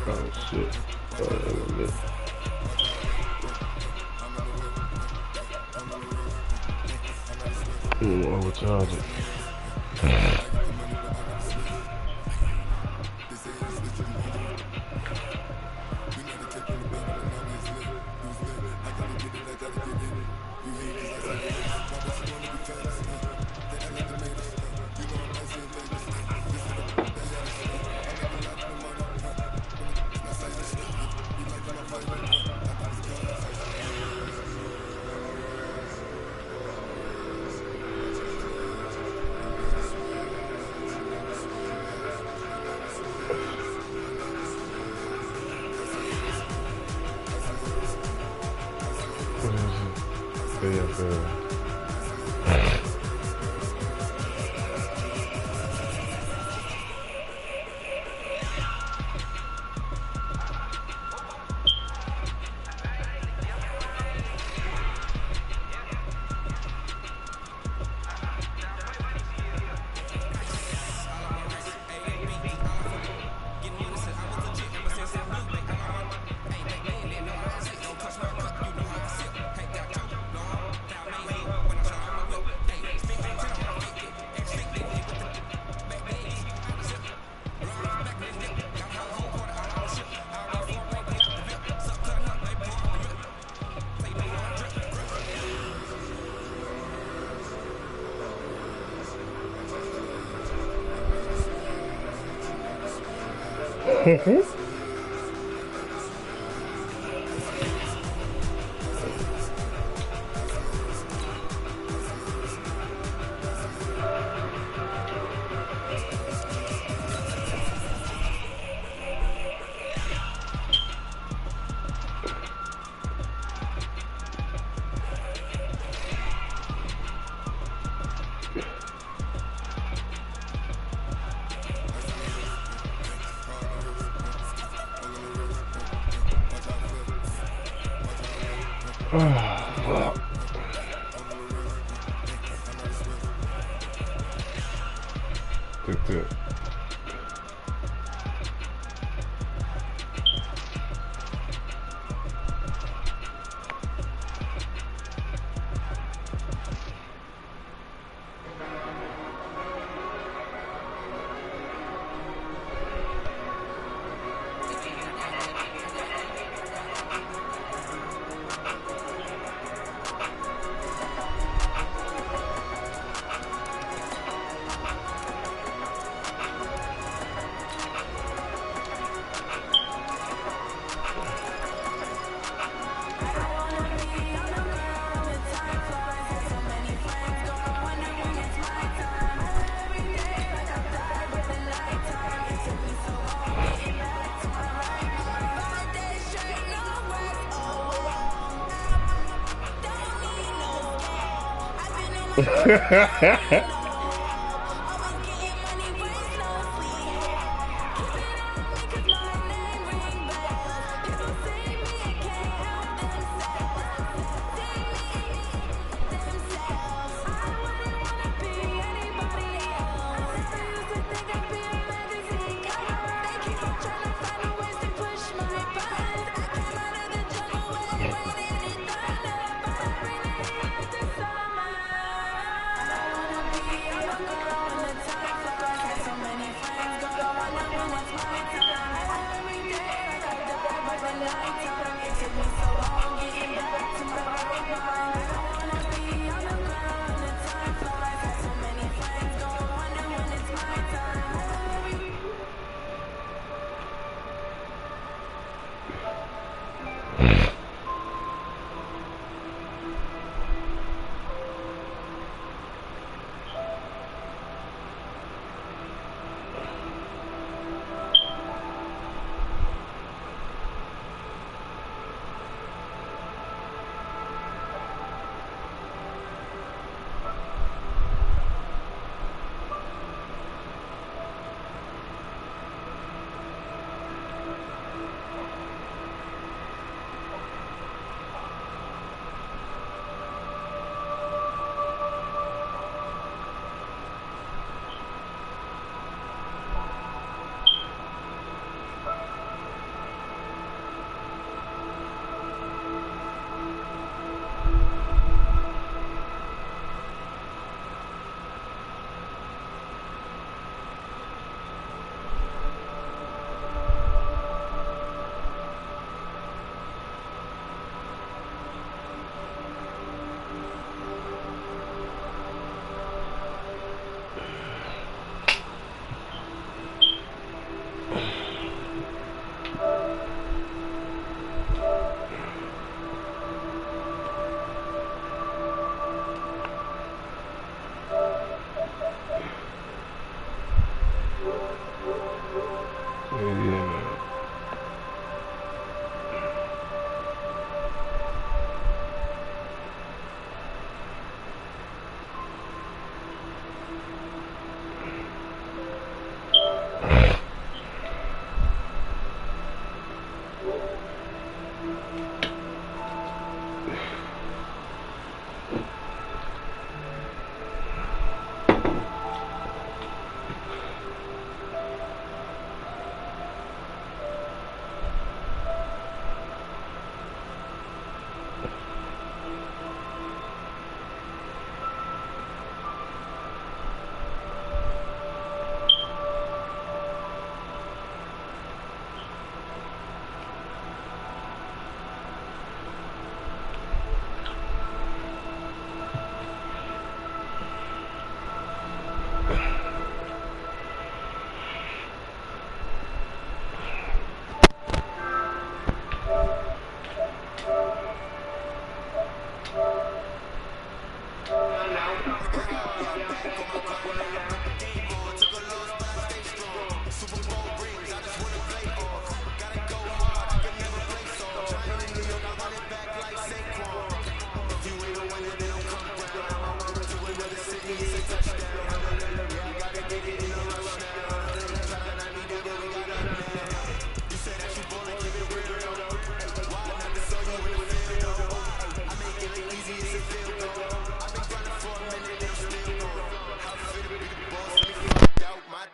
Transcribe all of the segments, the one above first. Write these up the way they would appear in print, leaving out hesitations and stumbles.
Oh shit. Overcharge it. That's it.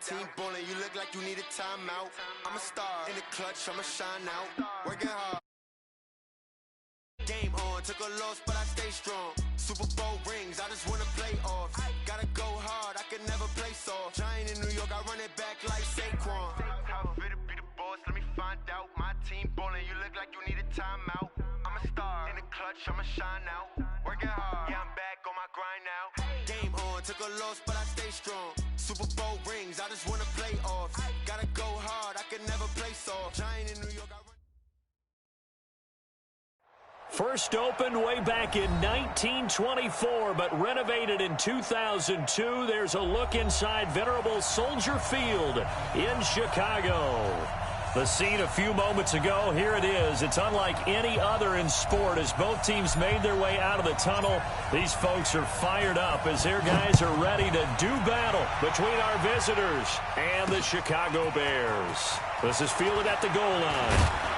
Team bowling, you look like you need a timeout. I'm a star in the clutch, I'ma shine out. Working hard. Game on, took a loss, but I stay strong. Super Bowl rings, I just wanna play off. Gotta go hard, I can never play soft. Giant in New York, I run it back like Saquon. How fit to be the boss, let me find out. My team bowling, you look like you need a timeout. I'm a star in the clutch, I'ma shine out. Working hard, yeah, I'm back on my grind now. Game on, took a loss, but I stay strong. Super Bowl rings, I just wanna play off. Gotta go hard, I can never play soft. Giant in New York, I run. First opened way back in 1924, but renovated in 2002. There's a look inside venerable Soldier Field in Chicago. The scene a few moments ago, here it is. It's unlike any other in sport as both teams made their way out of the tunnel. These folks are fired up as their guys are ready to do battle between our visitors and the Chicago Bears. This is fielded at the goal line.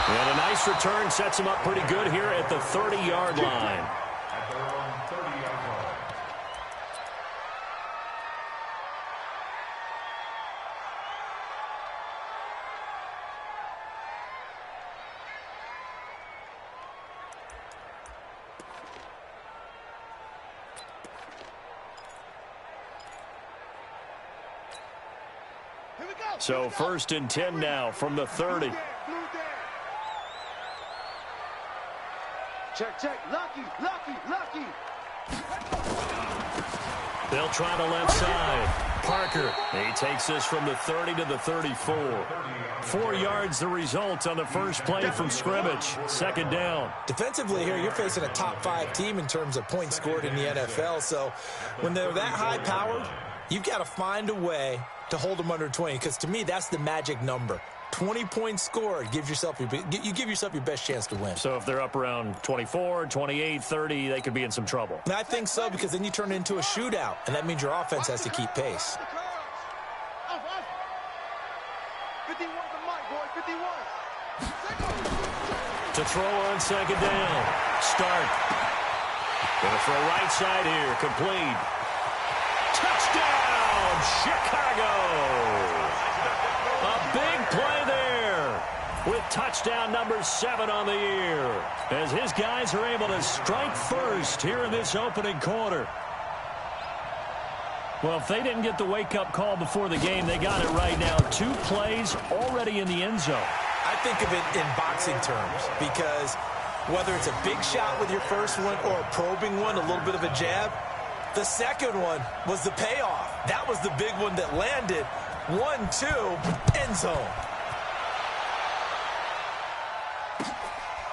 And a nice return sets them up pretty good here at the 30-yard line. So 1st and 10 now from the 30. Check, check, lucky. They'll try the left side. Parker, he takes this from the 30 to the 34. 4 yards the result on the first play from scrimmage. 2nd down. Defensively here, you're facing a top 5 team in terms of points scored in the NFL. So when they're that high-powered, you've got to find a way to hold them under 20, because to me, that's the magic number. 20 points scored, you give yourself your best chance to win. So if they're up around 24, 28, 30, they could be in some trouble. And I think so, because then you turn it into a shootout, and that means your offense has to keep pace. 51 the mic, boy, 51. To throw on 2nd down. Start. Gonna throw right side here, complete. Touchdown, Chicago! A big play there with touchdown number 7 on the year as his guys are able to strike first here in this opening quarter. Well, if they didn't get the wake-up call before the game, they got it right now. 2 plays already in the end zone. I think of it in boxing terms, because whether it's a big shot with your first one or a probing one, a little bit of a jab, the second one was the payoff. That was the big one that landed. 1-2, end zone.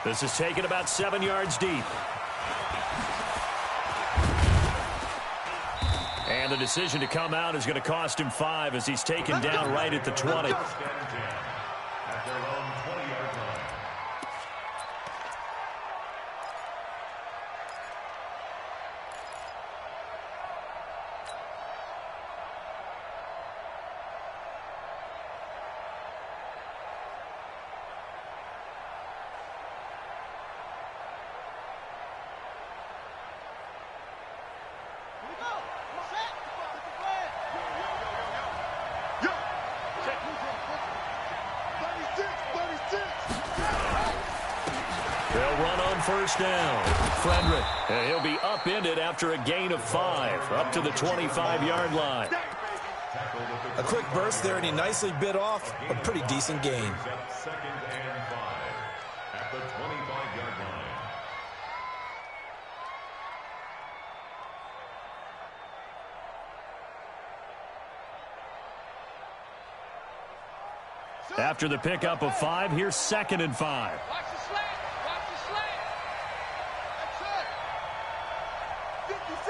This is taken about 7 yards deep. And And the decision to come out is going to cost him 5 as he's taken down right at the 20. They'll run on first down. Frederick, and he'll be upended after a gain of 5, up to the 25-yard line. A quick burst there, and he nicely bit off a pretty decent gain. Second and 5 at the 25-yard line. After the pickup of 5, here's 2nd and 5. Watch the slant. Watch the slant. That's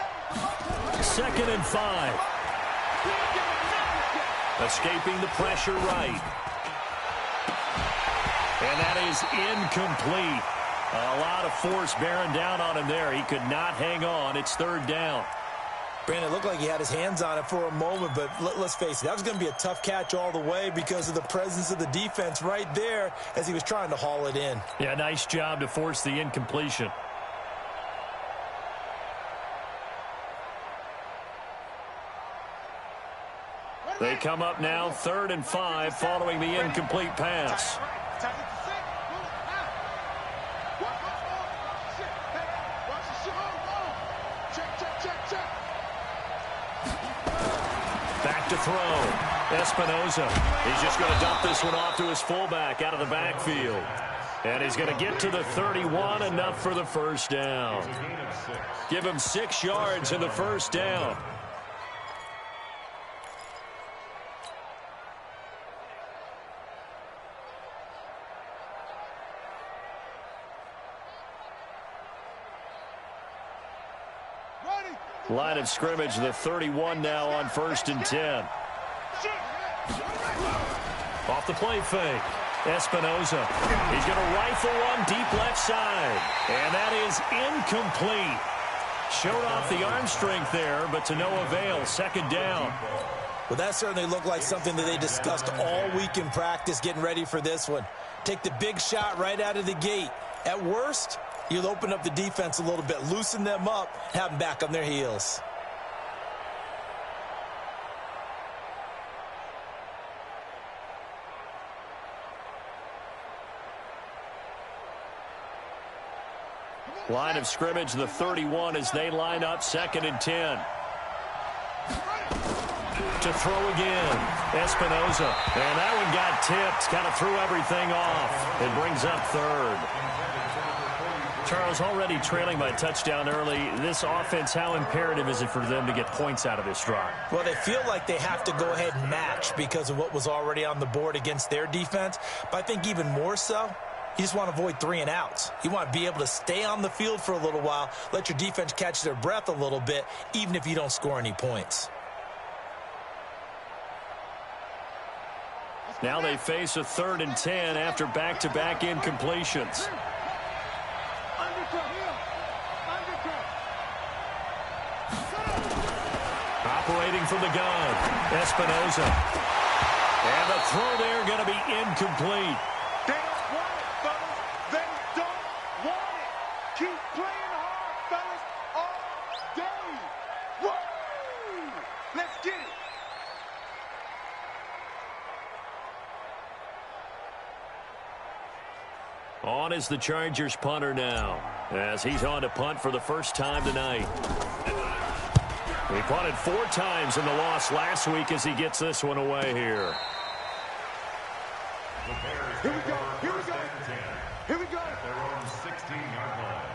it. 2nd and 5. Escaping the pressure right. And that is incomplete. A lot of force bearing down on him there. He could not hang on. It's 3rd down. Brandon, it looked like he had his hands on it for a moment, but let's face it, that was going to be a tough catch all the way because of the presence of the defense right there as he was trying to haul it in. Yeah, nice job to force the incompletion. They come up now 3rd and 5 following the incomplete pass. Back to throw. Espinoza. He's just going to dump this one off to his fullback out of the backfield. And he's going to get to the 31, enough for the first down. Give him 6 yards in the first down. Line of scrimmage, the 31 now on 1st and 10. Off the play fake. Espinoza. He's going to rifle one deep left side. And that is incomplete. Showed off the arm strength there, but to no avail. 2nd down. Well, that certainly looked like something that they discussed all week in practice getting ready for this one. Take the big shot right out of the gate. At worst, you'll open up the defense a little bit, loosen them up, have them back on their heels. Line of scrimmage, the 31, as they line up 2nd and 10. To throw again. Espinoza. And that one got tipped. Kind of threw everything off. It brings up 3rd. Charles, already trailing by a touchdown early. This offense, how imperative is it for them to get points out of this drive? Well, they feel like they have to go ahead and match because of what was already on the board against their defense. But I think even more so, you just want to avoid 3 and outs. You want to be able to stay on the field for a little while, let your defense catch their breath a little bit, even if you don't score any points. Now they face a 3rd and 10 after back-to-back incompletions. Operating from the gun, Espinoza. And the throw there going to be incomplete. They don't want it, fellas. They don't want it. Keep playing hard, fellas, all day. Woo! Let's get it. On is the Chargers punter now, as he's on to punt for the first time tonight. He punted 4 times in the loss last week as he gets this one away here. Here we go. Here we go. Here we go. At their own 16-yard line.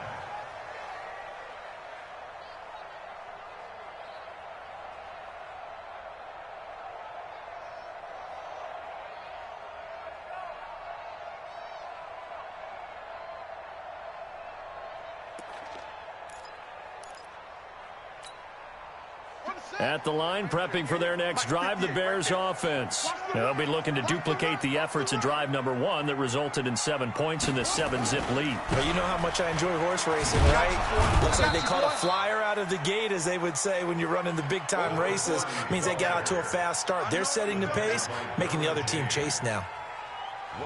At the line, prepping for their next drive, the Bears offense. They'll be looking to duplicate the efforts of drive number 1 that resulted in 7 points in the 7-zip lead. Well, you know how much I enjoy horse racing, right? Looks like they caught a flyer out of the gate, as they would say when you're running the big-time races. It means they get out to a fast start. They're setting the pace, making the other team chase now.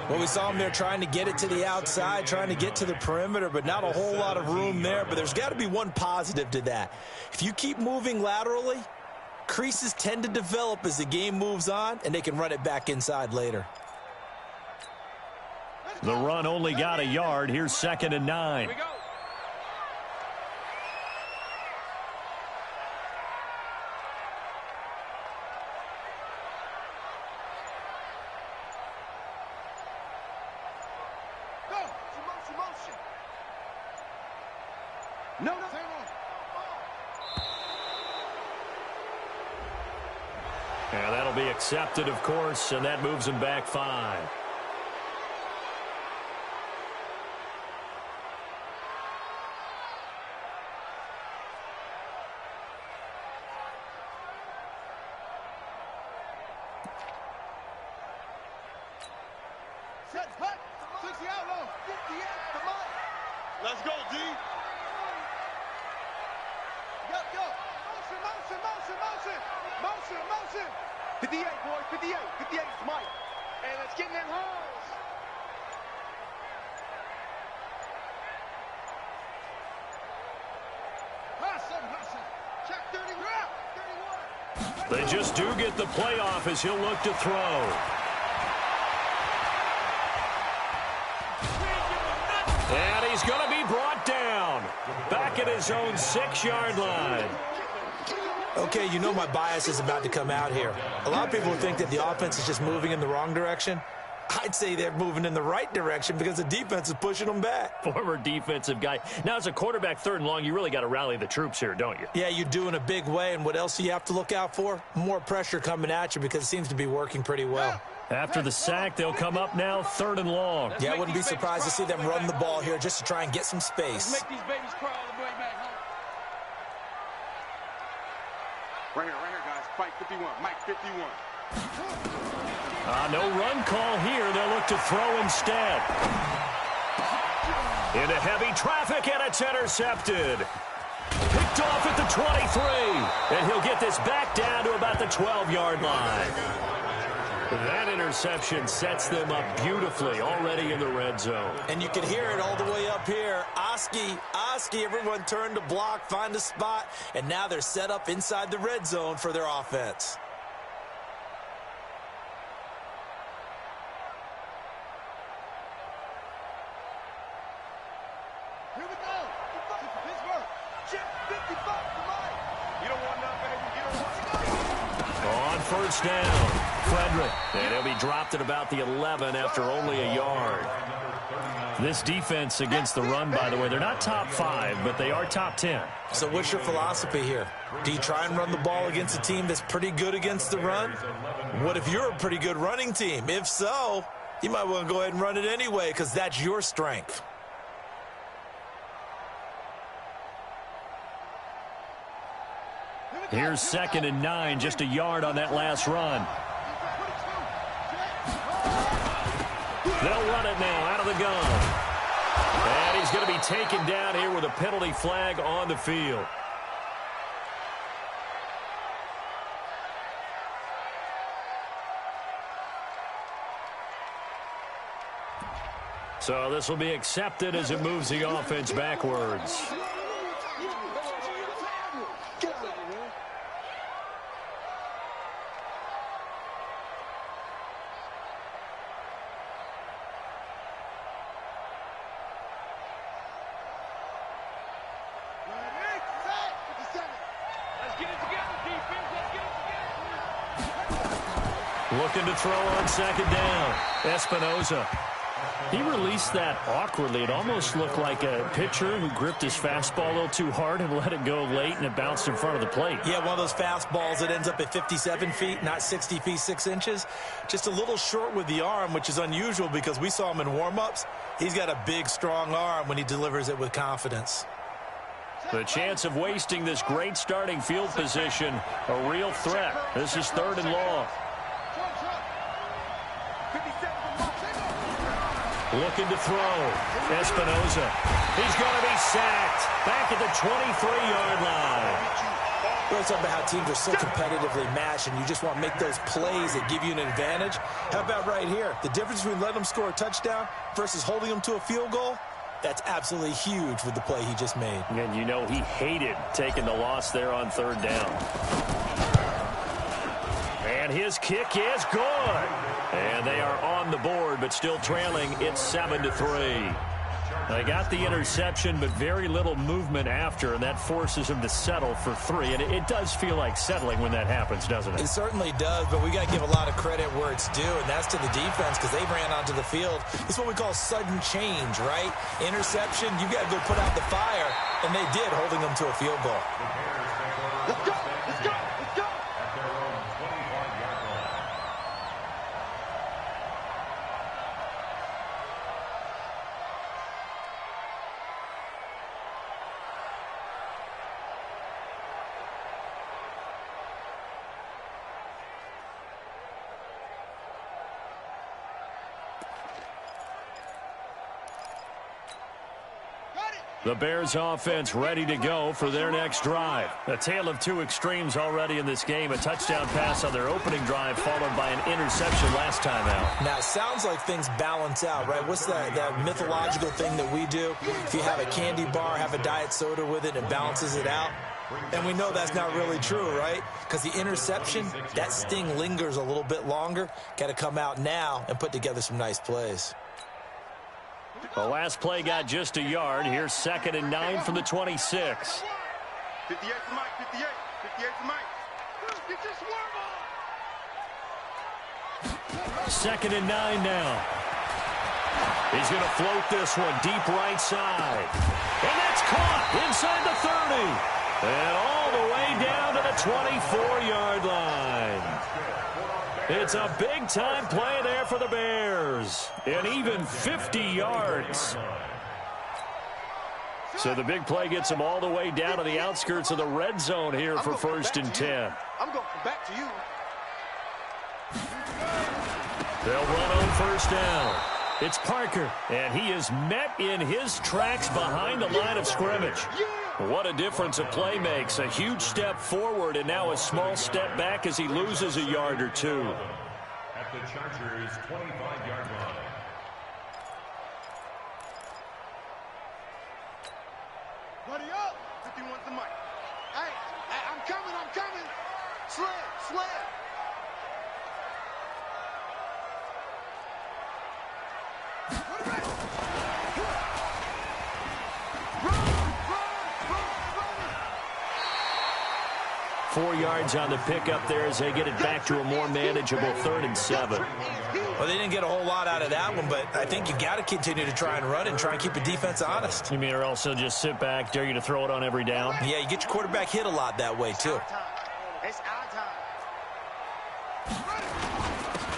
Well, we saw them there trying to get it to the outside, trying to get to the perimeter, but not a whole lot of room there. But there's got to be one positive to that. If you keep moving laterally, creases tend to develop as the game moves on, and they can run it back inside later. The run only got a yard. Here's 2nd and 9. Here we go. No. And that'll be accepted, of course, and that moves him back 5. Let's go, D. Go. Motion. 58, boys, 58. 58 is Mike. And let's get in them holes. Hustle. Check 31. They just do get the playoff as he'll look to throw. And he's going to be brought down. Back at his own 6-yard line. Okay, you know my bias is about to come out here. A lot of people think that the offense is just moving in the wrong direction. I'd say they're moving in the right direction because the defense is pushing them back. Former defensive guy. Now, as a quarterback 3rd and long, you really got to rally the troops here, don't you? Yeah, you do in a big way. And what else do you have to look out for? More pressure coming at you because it seems to be working pretty well. After the sack, they'll come up now 3rd and long. Yeah, I wouldn't be surprised to see them run the ball here just to try and get some space. Let's make these babies crawl all the way back home. Right here, guys. Fight 51. Mike 51. No run call here. They'll look to throw instead. Into heavy traffic, and it's intercepted. Picked off at the 23. And he'll get this back down to about the 12-yard line. That interception sets them up beautifully already in the red zone. And you can hear it all the way up here. Oski, everyone turned to block, find a spot, and now they're set up inside the red zone for their offense. Here we go. Pittsburgh. Chip 55 to Mike. You don't want nothing, baby. You don't want On 1st down. Frederick, and he'll be dropped at about the 11 after only a yard. This defense against the run, by the way, they're not top 5, but they are top 10. So what's your philosophy here? Do you try and run the ball against a team that's pretty good against the run? What if you're a pretty good running team? If so, you might want to go ahead and run it anyway because that's your strength. Here's 2nd and 9, just a yard on that last run. They'll run it now out of the gun. And he's going to be taken down here with a penalty flag on the field. So this will be accepted as it moves the offense backwards. Looking to throw on 2nd down. Espinoza. He released that awkwardly. It almost looked like a pitcher who gripped his fastball a little too hard and let it go late, and it bounced in front of the plate. Yeah, one of those fastballs that ends up at 57 feet, not 60 feet, 6 inches. Just a little short with the arm, which is unusual because we saw him in warm-ups. He's got a big, strong arm when he delivers it with confidence. The chance of wasting this great starting field position, a real threat. This is 3rd and long. Looking to throw. Espinoza. He's going to be sacked. Back at the 23-yard line. We're talking about how teams are so competitively matched, and you just want to make those plays that give you an advantage. How about right here? The difference between letting them score a touchdown versus holding them to a field goal, that's absolutely huge with the play he just made. And you know he hated taking the loss there on 3rd down. And his kick is good. And they are on the board, but still trailing. It's 7-3. They got the interception, but very little movement after, and that forces him to settle for 3. And it does feel like settling when that happens, doesn't it? It certainly does, but we got to give a lot of credit where it's due, and that's to the defense because they ran onto the field. It's what we call sudden change, right? Interception, you got to go put out the fire, and they did, holding them to a field goal. Let's go! Let's go! Let's go! At their own 25-yard line. The Bears offense ready to go for their next drive. A tale of two extremes already in this game. A touchdown pass on their opening drive followed by an interception last time out. Now, it sounds like things balance out, right? What's that mythological thing that we do? If you have a candy bar, have a diet soda with it, and it balances it out. And we know that's not really true, right? Because the interception, that sting lingers a little bit longer. Got to come out now and put together some nice plays. The last play got just a yard. Here's 2nd and 9 from the 26. 58 to Mike, 58. 58 to Mike. Get your swerve on. 2nd and 9 now. He's going to float this one deep right side. And that's caught inside the 30. And all the way down to the 24-yard line. It's a big-time play there for the Bears. And even 50 yards. So the big play gets them all the way down to the outskirts of the red zone here for 1st and 10. I'm going to come back to you. They'll run on 1st down. It's Parker, and he is met in his tracks behind the line of scrimmage. What a difference a play makes. A huge step forward and now a small step back as he loses a yard or two. At the Chargers' 25-yard line. Buddy up. 51 to Mike. Hey, I'm coming, I'm coming. Sled. Run. 4 yards on the pickup there as they get it back to a more manageable 3rd and 7. Well, they didn't get a whole lot out of that one, but I think you got to continue to try and run and try and keep the defense honest. You mean or else they'll just sit back, dare you to throw it on every down? Yeah, you get your quarterback hit a lot that way, too. It's our time.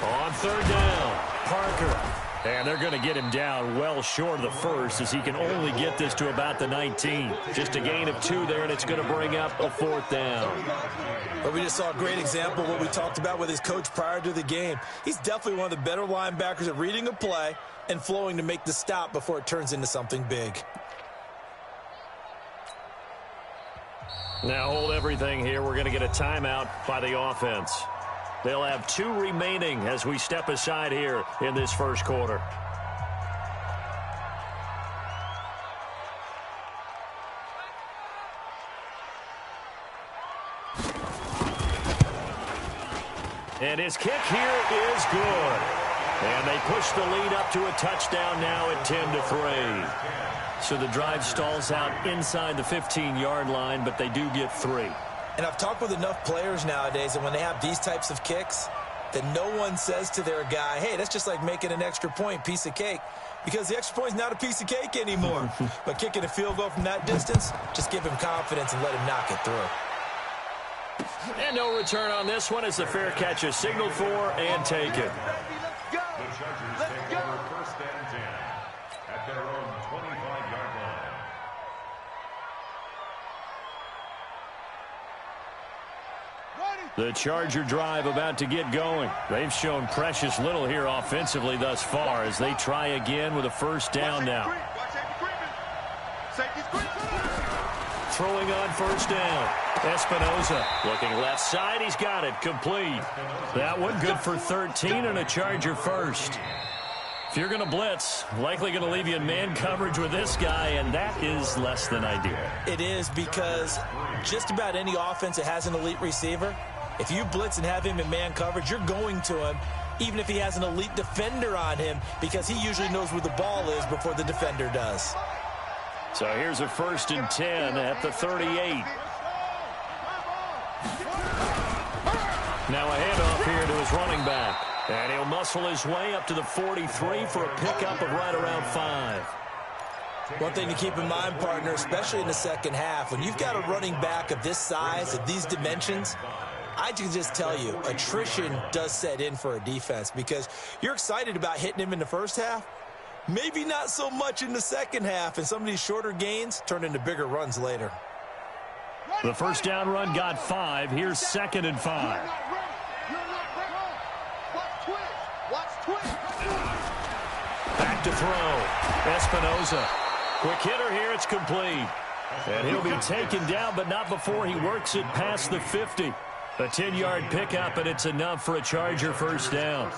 On 3rd down, Parker. And they're going to get him down well short of the first as he can only get this to about the 19. Just a gain of 2 there, and it's going to bring up a 4th down. But we just saw a great example of what we talked about with his coach prior to the game. He's definitely one of the better linebackers at reading a play and flowing to make the stop before it turns into something big. Now hold everything here. We're going to get a timeout by the offense. They'll have 2 remaining as we step aside here in this first quarter. And his kick here is good. And they push the lead up to a touchdown now at 10-3. So the drive stalls out inside the 15-yard line, but they do get 3. And I've talked with enough players nowadays that when they have these types of kicks, that no one says to their guy, hey, that's just like making an extra point, piece of cake. Because the extra point is not a piece of cake anymore. But kicking a field goal from that distance, just give him confidence and let him knock it through. And no return on this one as the fair catch is signaled for and taken. The Chargers take over 1st and 10 at their own 25-yard line. The Charger drive about to get going. They've shown precious little here offensively thus far as they try again with a first down now. Throwing on first down. Espinoza looking left side. He's got it. Complete. That one good for 13 and a Charger first. If you're going to blitz, likely going to leave you in man coverage with this guy, and that is less than ideal. It is, because just about any offense that has an elite receiver, if you blitz and have him in man coverage, you're going to him, even if he has an elite defender on him, because he usually knows where the ball is before the defender does. So here's a 1st and 10 at the 38. Now a handoff here to his running back. And he'll muscle his way up to the 43 for a pickup of right around 5. One thing to keep in mind, partner, especially in the second half, when you've got a running back of this size, of these dimensions, I can just tell you, attrition does set in for a defense, because you're excited about hitting him in the first half, maybe not so much in the second half, and some of these shorter gains turn into bigger runs later. The first down run got 5. Here's 2nd and 5. Back to throw. Espinoza. Quick hitter here. It's complete. And he'll be taken down, but not before he works it past the 50. A 10-yard pickup, and it's enough for a Charger first down.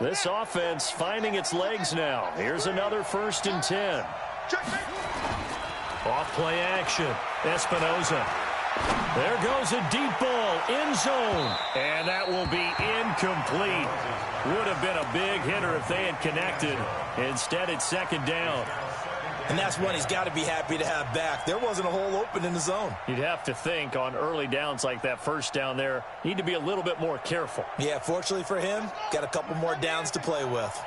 This offense finding its legs now. Here's another 1st and 10. Off play action. Espinoza. There goes a deep ball. End zone. And that will be incomplete. Would have been a big hitter if they had connected. Instead, it's 2nd down. And that's one he's got to be happy to have back. There wasn't a hole open in the zone. You'd have to think on early downs like that first down there, need to be a little bit more careful. Yeah, fortunately for him, got a couple more downs to play with.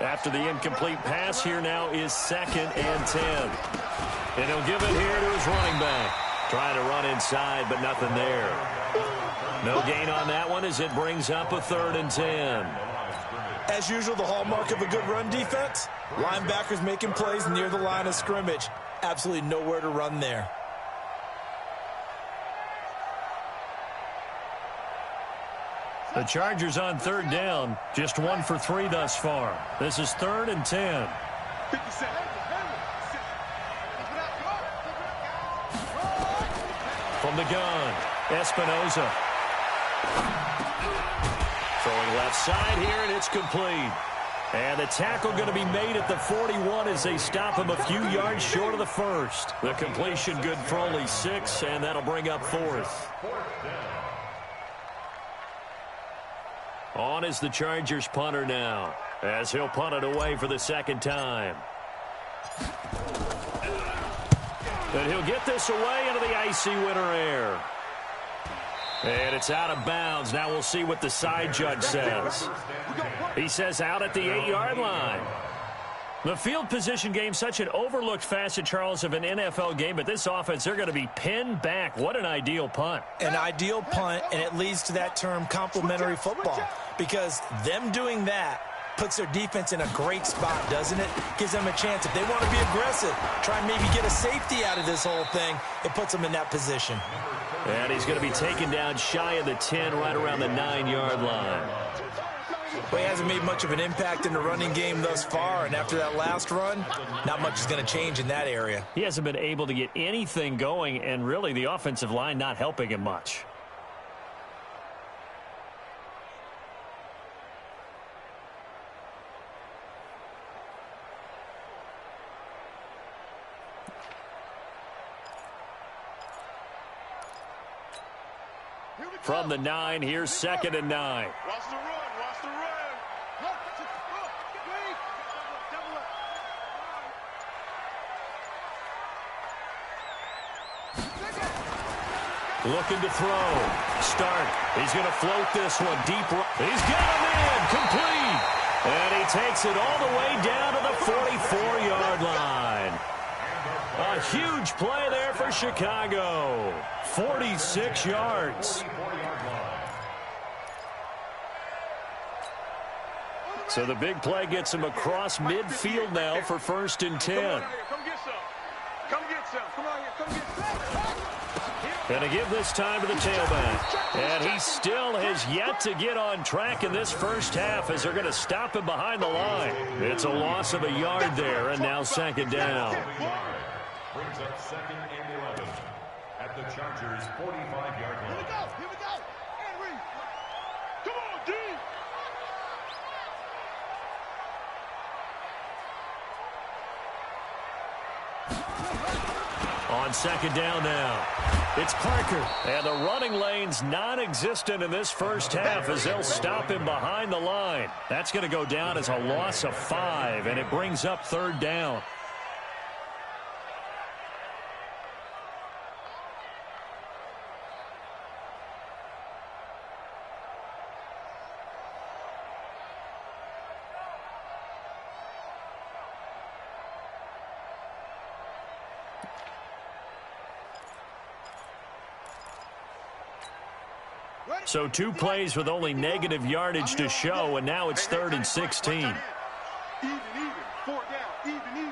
After the incomplete pass, here now is 2nd and 10. And he'll give it here to his running back. Trying to run inside, but nothing there. No gain on that one as it brings up a 3rd and 10. As usual, the hallmark of a good run defense, linebackers making plays near the line of scrimmage. Absolutely nowhere to run there. The Chargers on 3rd down, just 1 for 3 thus far. This is 3rd and 10. From the gun, Espinoza. Throwing left side here, and it's complete. And the tackle going to be made at the 41 as they stop him a few yards short of the first. The completion good for only 6, and that'll bring up 4th. On is the Chargers punter now, as he'll punt it away for the 2nd time. And he'll get this away into the icy winter air. And it's out of bounds. Now we'll see what the side judge says. He says out at the 8-yard line. The field position game, such an overlooked facet, Charles, of an NFL game, but this offense, they're going to be pinned back. What an ideal punt. An ideal punt, and it leads to that term complementary football, because them doing that puts their defense in a great spot, doesn't it? Gives them a chance. If they want to be aggressive, try and maybe get a safety out of this whole thing, it puts them in that position. And he's going to be taken down shy of the 10, right around the 9-yard line. Well, he hasn't made much of an impact in the running game thus far, and after that last run, not much is going to change in that area. He hasn't been able to get anything going, and really the offensive line not helping him much. From the 9, here's 2nd and 9. Watch the run, watch the run. Looking to throw. Start. He's going to float this one deep. He's got him in. Complete. And he takes it all the way down to the 44-yard line. A huge play there for Chicago. 46 yards. So the big play gets him across midfield now for 1st and 10. Come get some. Come get some. Come on here. Come get some. Going to give this time to the tailback. And he still has yet to get on track in this first half as they're going to stop him behind the line. It's a loss of a yard there, and now 2nd down. Brings up 2nd and 11 at the Chargers' 45-yard line. Here we go. Here we go. Henry. Come on, D. On 2nd down now, it's Parker. And the running lane's non-existent in this first half as they'll stop him behind the line. That's going to go down as a loss of 5, and it brings up 3rd down. So 2 plays with only negative yardage to show, and now it's 3rd and 16. Even. 4 down. Even.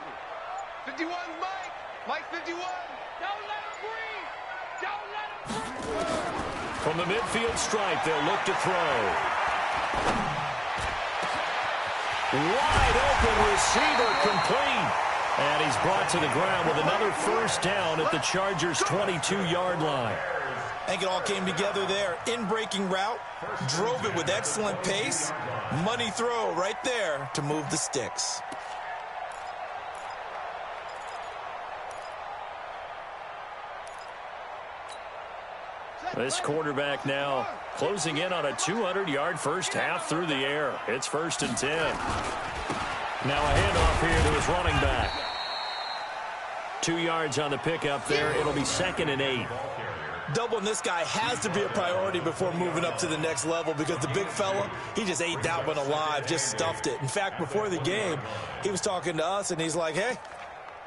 51, Mike. Mike 51. Don't let him breathe. Don't let him breathe. From the midfield stripe, they'll look to throw. Wide open receiver complete. And he's brought to the ground with another 1st down at the Chargers' 22-yard line. I think it all came together there. In-breaking route, drove it with excellent pace. Money throw right there to move the sticks. This quarterback now closing in on a 200-yard first half through the air. It's 1st and 10. Now a handoff here to his running back. 2 yards on the pickup there. It'll be 2nd and 8. Doubling this guy has to be a priority before moving up to the next level because the big fella, he just ate that one alive, just stuffed it. In fact, before the game, he was talking to us, and he's like, hey,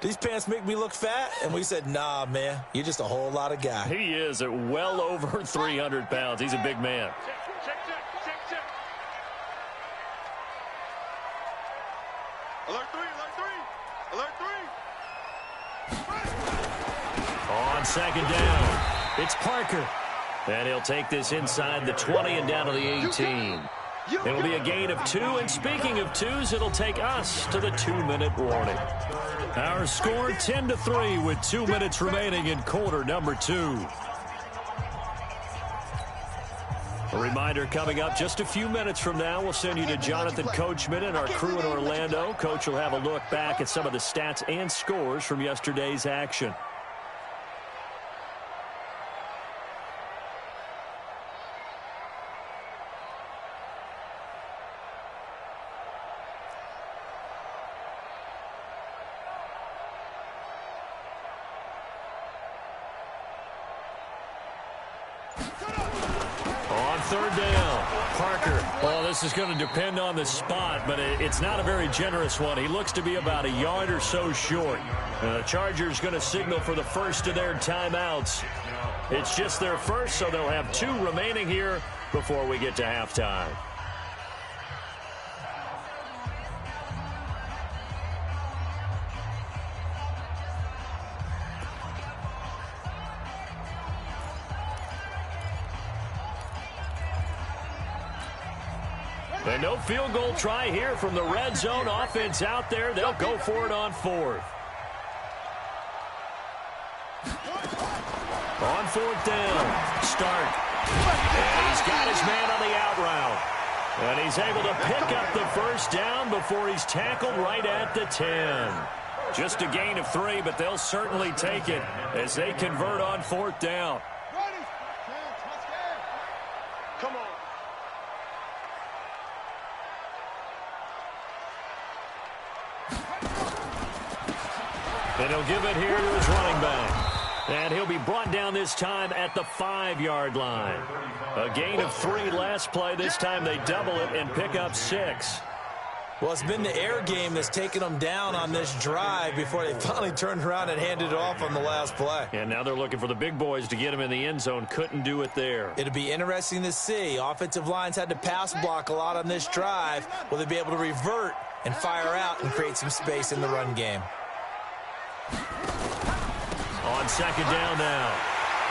these pants make me look fat? And we said, nah, man, you're just a whole lot of guy. He is at well over 300 pounds. He's a big man. Check. Alert 3. Alert 3. On 2nd down, it's Parker. And he'll take this inside the 20 and down to the 18. It'll be a gain of 2, and speaking of 2s, it'll take us to the 2-minute warning. Our score 10-3 with 2 minutes remaining in quarter number 2. A reminder coming up just a few minutes from now, we'll send you to Jonathan Coachman and our crew in Orlando. Coach will have a look back at some of the stats and scores from yesterday's action. On 3rd down, Parker. Well, this is going to depend on the spot, but it's not a very generous one. He looks to be about a yard or so short. The Chargers going to signal for the first of their timeouts. It's just their first, so they'll have 2 remaining here before we get to halftime. And no field goal try here from the red zone. Offense out there. They'll go for it on 4th. On 4th down. Start. And he's got his man on the out route. And he's able to pick up the 1st down before he's tackled right at the 10. Just a gain of 3, but they'll certainly take it as they convert on 4th down. Come on. And he'll give it here to his running back. And he'll be brought down this time at the 5-yard line. A gain of 3 last play. This time they double it and pick up 6. Well, it's been the air game that's taken them down on this drive before they finally turned around and handed it off on the last play. And now they're looking for the big boys to get him in the end zone. Couldn't do it there. It'll be interesting to see. Offensive lines had to pass block a lot on this drive. Will they be able to revert and fire out and create some space in the run game? On second down now,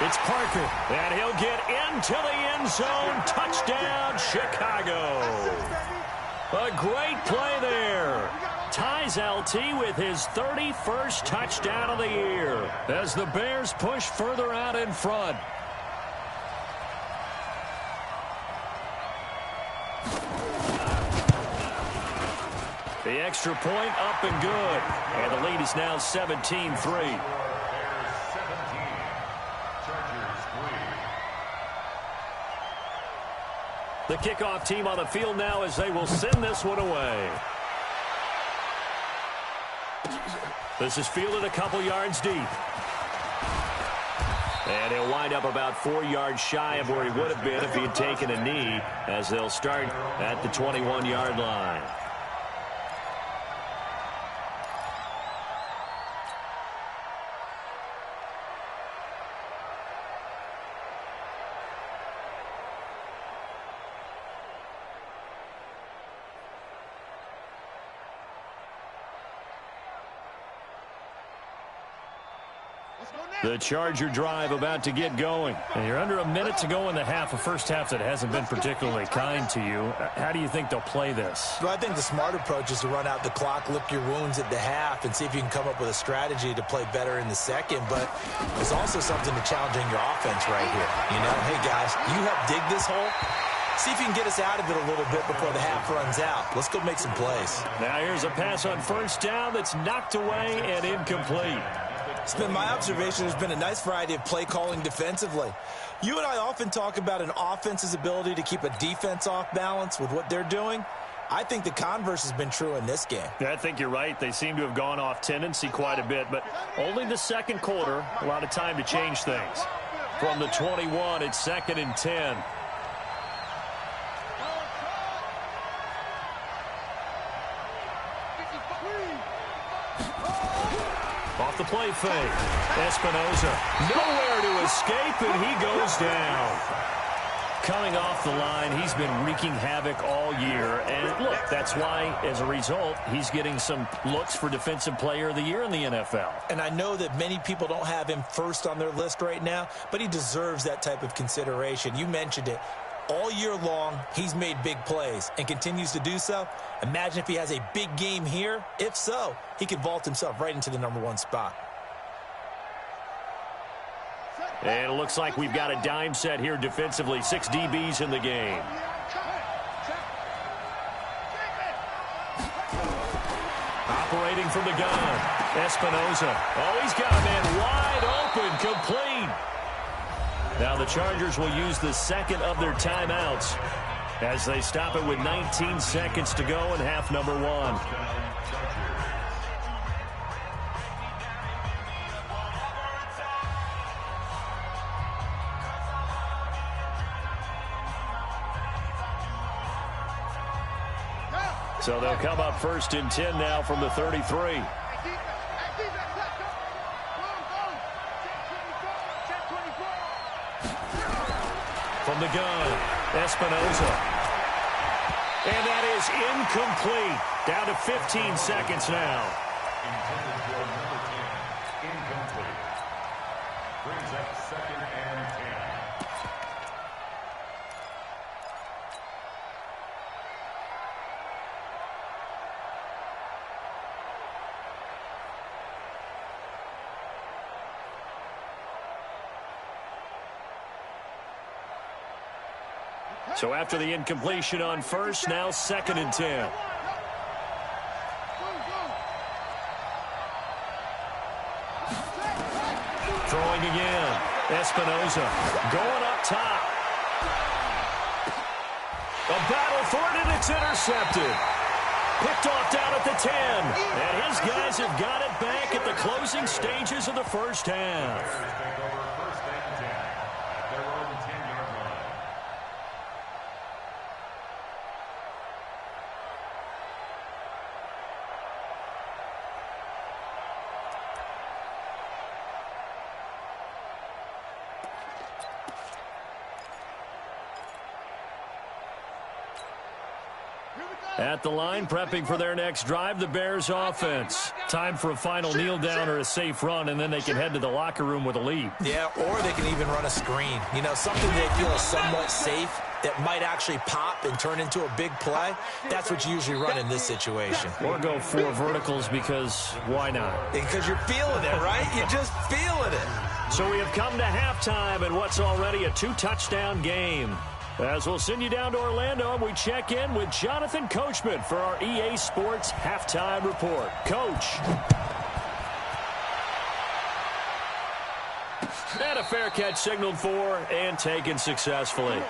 it's Parker. And he'll get into the end zone. Touchdown, Chicago. A great play there. Ties LT with his 31st touchdown of the year as the Bears push further out in front. The extra point up and good. And the lead is now 17-3. The kickoff team on the field now as they will send this one away. This is fielded a couple yards deep. And he'll wind up about 4 yards shy of where he would have been if he had taken a knee, as they'll start at the 21-yard line. The Charger drive about to get going. And you're under a minute to go in the half, a first half that hasn't been particularly kind to you. How do you think they'll play this? Well, I think the smart approach is to run out the clock, lick your wounds at the half, and see if you can come up with a strategy to play better in the second. But there's also something to challenging your offense right here. You know, hey, guys, you help dig this hole. See if you can get us out of it a little bit before the half runs out. Let's go make some plays. Now here's a pass on first down that's knocked away and incomplete. It's been my observation there's been a nice variety of play calling defensively. You and I often talk about an offense's ability to keep a defense off balance with what they're doing. I think the converse has been true in this game. Yeah, I think you're right. They seem to have gone off tendency quite a bit, but only the second quarter, a lot of time to change things. From the 21, it's 2nd and 10. Off the play fake. Espinoza nowhere to escape, and he goes down. Coming off the line, he's been wreaking havoc all year. And look, that's why, as a result, he's getting some looks for Defensive Player of the Year in the NFL. And I know that many people don't have him first on their list right now, but he deserves that type of consideration. You mentioned it. All year long, he's made big plays and continues to do so. Imagine if he has a big game here. If so, he could vault himself right into the #1 spot. And it looks like we've got a dime set here defensively. 6 DBs in the game. Operating from the gun. Espinoza. Oh, he's got a man wide open, complete. Now the Chargers will use the second of their timeouts as they stop it with 19 seconds to go in half number 1. So they'll come up 1st and 10 now from the 33. From the gun, Espinoza. And that is incomplete. Down to 15 seconds now. Intended for number 10. Incomplete. Brings up 2nd and 10. So after the incompletion on first, now 2nd and 10. Throwing again. Espinoza going up top. A battle for it, and it's intercepted. Picked off down at the 10. And his guys have got it back at the closing stages of the first half. Take over 1st and 10 at their own 10-yard line. At the line, prepping for their next drive, the Bears offense. Time for a final kneel down or a safe run, and then they can head to the locker room with a lead. Yeah, or they can even run a screen. You know, something they feel is somewhat safe that might actually pop and turn into a big play. That's what you usually run in this situation. Or go 4 verticals because why not? Because you're feeling it, right? You're just feeling it. So we have come to halftime in what's already a 2-touchdown game. As we'll send you down to Orlando, and we check in with Jonathan Coachman for our EA Sports Halftime Report. Coach. And a fair catch signaled for and taken successfully.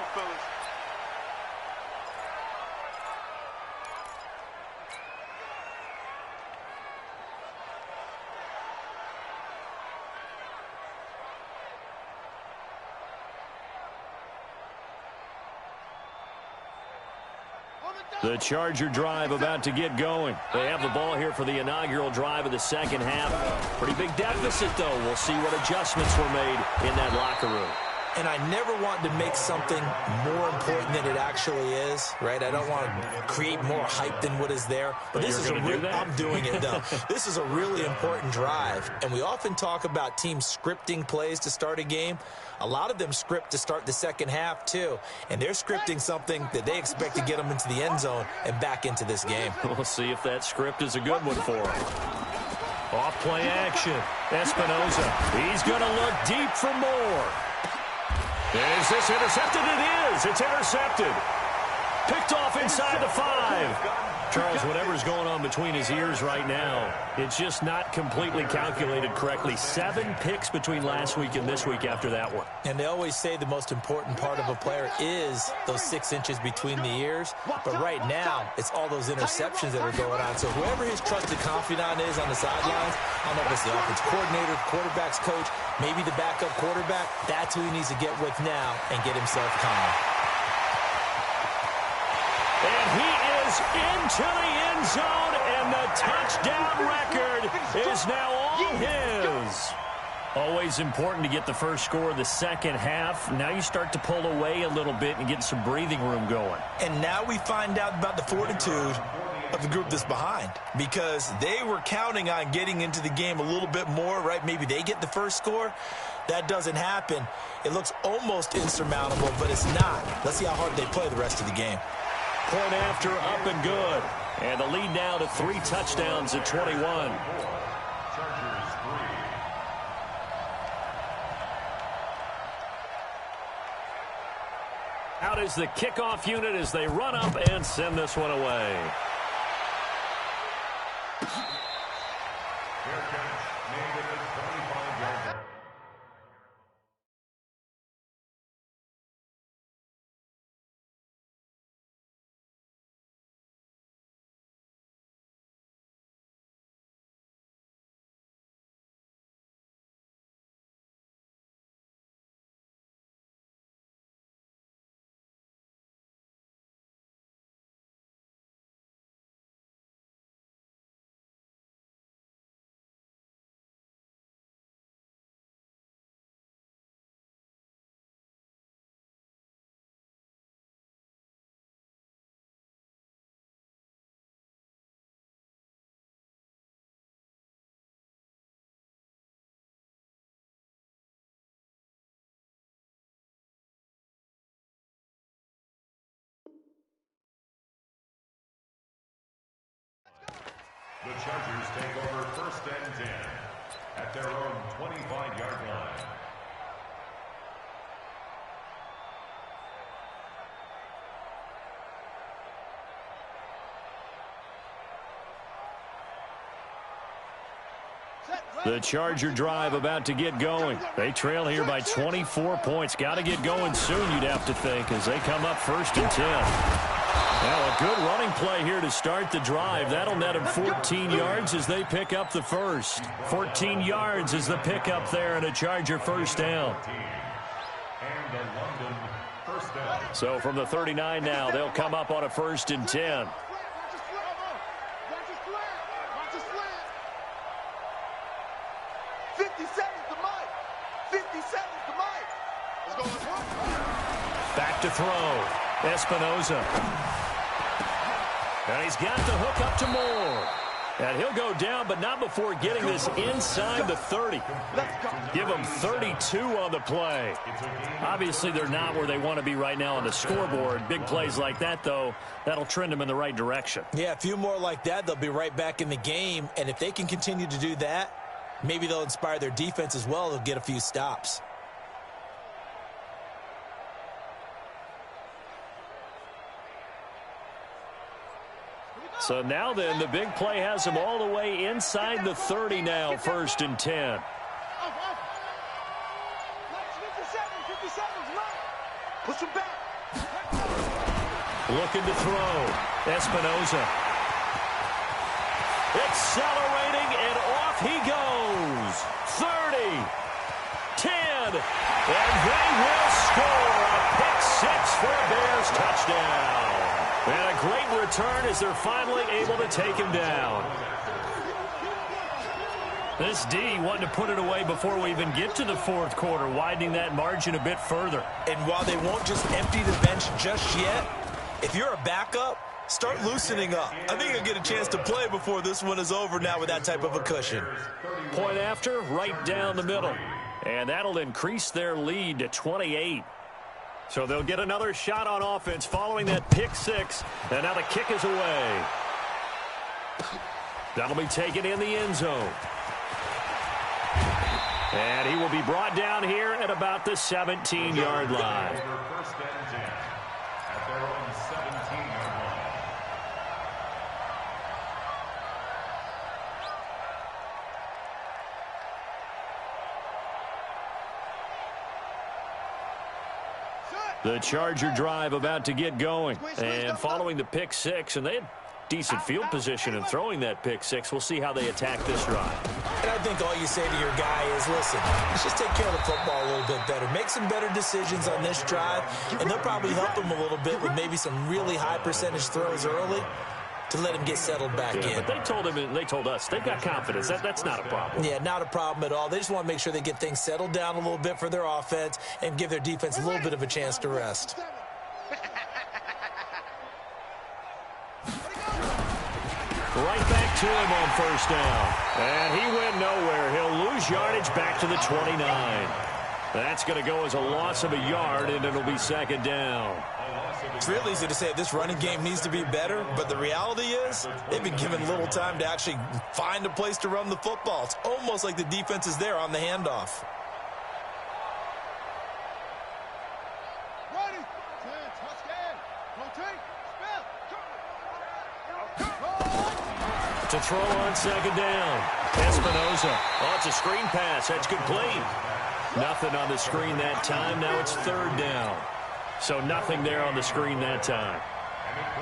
The Charger drive about to get going. They have the ball here for the inaugural drive of the second half. Pretty big deficit, though. We'll see what adjustments were made in that locker room. And I never want to make something more important than it actually is, right? I don't want to create more hype than what is there. But this is I'm doing it, though. This is a really important drive. And we often talk about teams scripting plays to start a game. A lot of them script to start the second half, too. And they're scripting something that they expect to get them into the end zone and back into this game. We'll see if that script is a good one for them. Off-play action. Espinoza. He's going to look deep for more. Is this intercepted? It is. It's intercepted. Picked off inside the 5. Charles, whatever's going on between his ears right now, it's just not completely calculated correctly. 7 picks between last week and this week after that one. And they always say the most important part of a player is those 6 inches between the ears. But right now, it's all those interceptions that are going on. So whoever his trusted confidant is on the sidelines, I don't know if it's the offense coordinator, quarterback's coach, maybe the backup quarterback, that's who he needs to get with now and get himself calm. And he is into the end zone, and the touchdown record is now all his. Always important to get the first score of the second half. Now you start to pull away a little bit and get some breathing room going. And now we find out about the fortitude of the group that's behind, because they were counting on getting into the game a little bit more, right? Maybe they get the first score. That doesn't happen. It looks almost insurmountable, but it's not. Let's see how hard they play the rest of the game. Point after, up and good. And the lead now to 3 touchdowns at 21. Chargers 3. Out is the kickoff unit as they run up and send this one away. Fair catch made at the 25-yard line. The Chargers take over 1st and 10 at their own 25-yard line. The Charger drive about to get going. They trail here by 24 points. Got to get going soon, you'd have to think, as they come up 1st and 10. Now, a good running play here to start the drive. That'll net them 14 yards as they pick up the first. 14 yards is the pickup there, and a Charger first down. And the London first down. So from the 39 now, they'll come up on a 1st and 10. 50 seconds to Mike. 50 seconds to Mike. Let's go. Back to throw. Espinoza. And he's got the hook up to Moore. And he'll go down, but not before getting this inside the 30. Give them 32 on the play. Obviously, they're not where they want to be right now on the scoreboard. Big plays like that, though, that'll trend them in the right direction. Yeah, a few more like that, they'll be right back in the game. And if they can continue to do that, maybe they'll inspire their defense as well. They'll get a few stops. So now then, the big play has them all the way inside the 30 now, 1st and 10. Push him back. Looking to throw. Espinoza. Accelerating, and off he goes. 30, 10, and they will score a pick-6 for a Bears touchdown. And a great return as they're finally able to take him down. This D wanting to put it away before we even get to the 4th quarter, widening that margin a bit further. And while they won't just empty the bench just yet, if you're a backup, start loosening up. I think you'll get a chance to play before this one is over now with that type of a cushion. Point after, right down the middle. And that'll increase their lead to 28. So they'll get another shot on offense following that pick-6. And now the kick is away. That'll be taken in the end zone. And he will be brought down here at about the 17-yard line. First and 10 at their own 17-yard line. The Charger drive about to get going. And following the pick-6, and they had decent field position in throwing that pick-6. We'll see how they attack this drive. And I think all you say to your guy is, listen, let's just take care of the football a little bit better. Make some better decisions on this drive, and they'll probably help him a little bit with maybe some really high percentage throws early to let him get settled back in. But they told him, and they told us, they've got confidence. That's not a problem. Yeah, not a problem at all. They just want to make sure they get things settled down a little bit for their offense and give their defense a little bit of a chance to rest. Right back to him on 1st down. And he went nowhere. He'll lose yardage back to the 29. That's going to go as a loss of a yard, and it'll be 2nd down. It's real easy to say this running game needs to be better, but the reality is they've been given little time to actually find a place to run the football. It's almost like the defense is there on the handoff. To throw on 2nd down. Espinoza. Oh, it's a screen pass. That's complete. Nothing on the screen that time. Now it's 3rd down. So nothing there on the screen that time.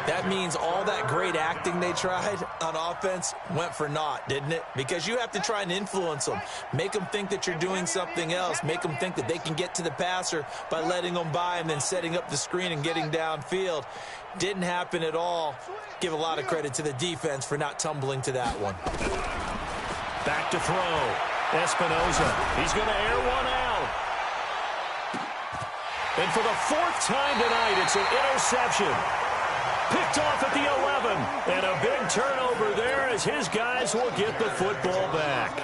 That means all that great acting they tried on offense went for naught, didn't it? Because you have to try and influence them. Make them think that you're doing something else. Make them think that they can get to the passer by letting them by and then setting up the screen and getting downfield. Didn't happen at all. Give a lot of credit to the defense for not tumbling to that one. Back to throw. Espinoza. He's going to air one out. And for the 4th time tonight, it's an interception. Picked off at the 11. And a big turnover there as his guys will get the football back.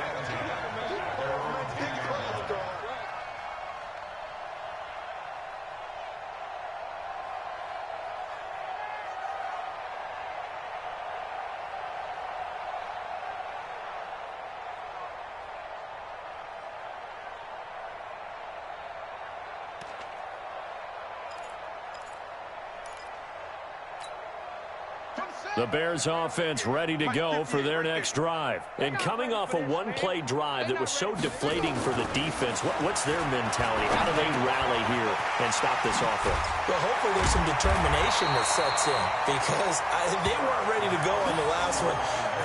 The Bears offense ready to go for their next drive. And coming off a one-play drive that was so deflating for the defense, what's their mentality? How do they rally here and stop this offense? Well, hopefully there's some determination that sets in because they weren't ready to go on the last one.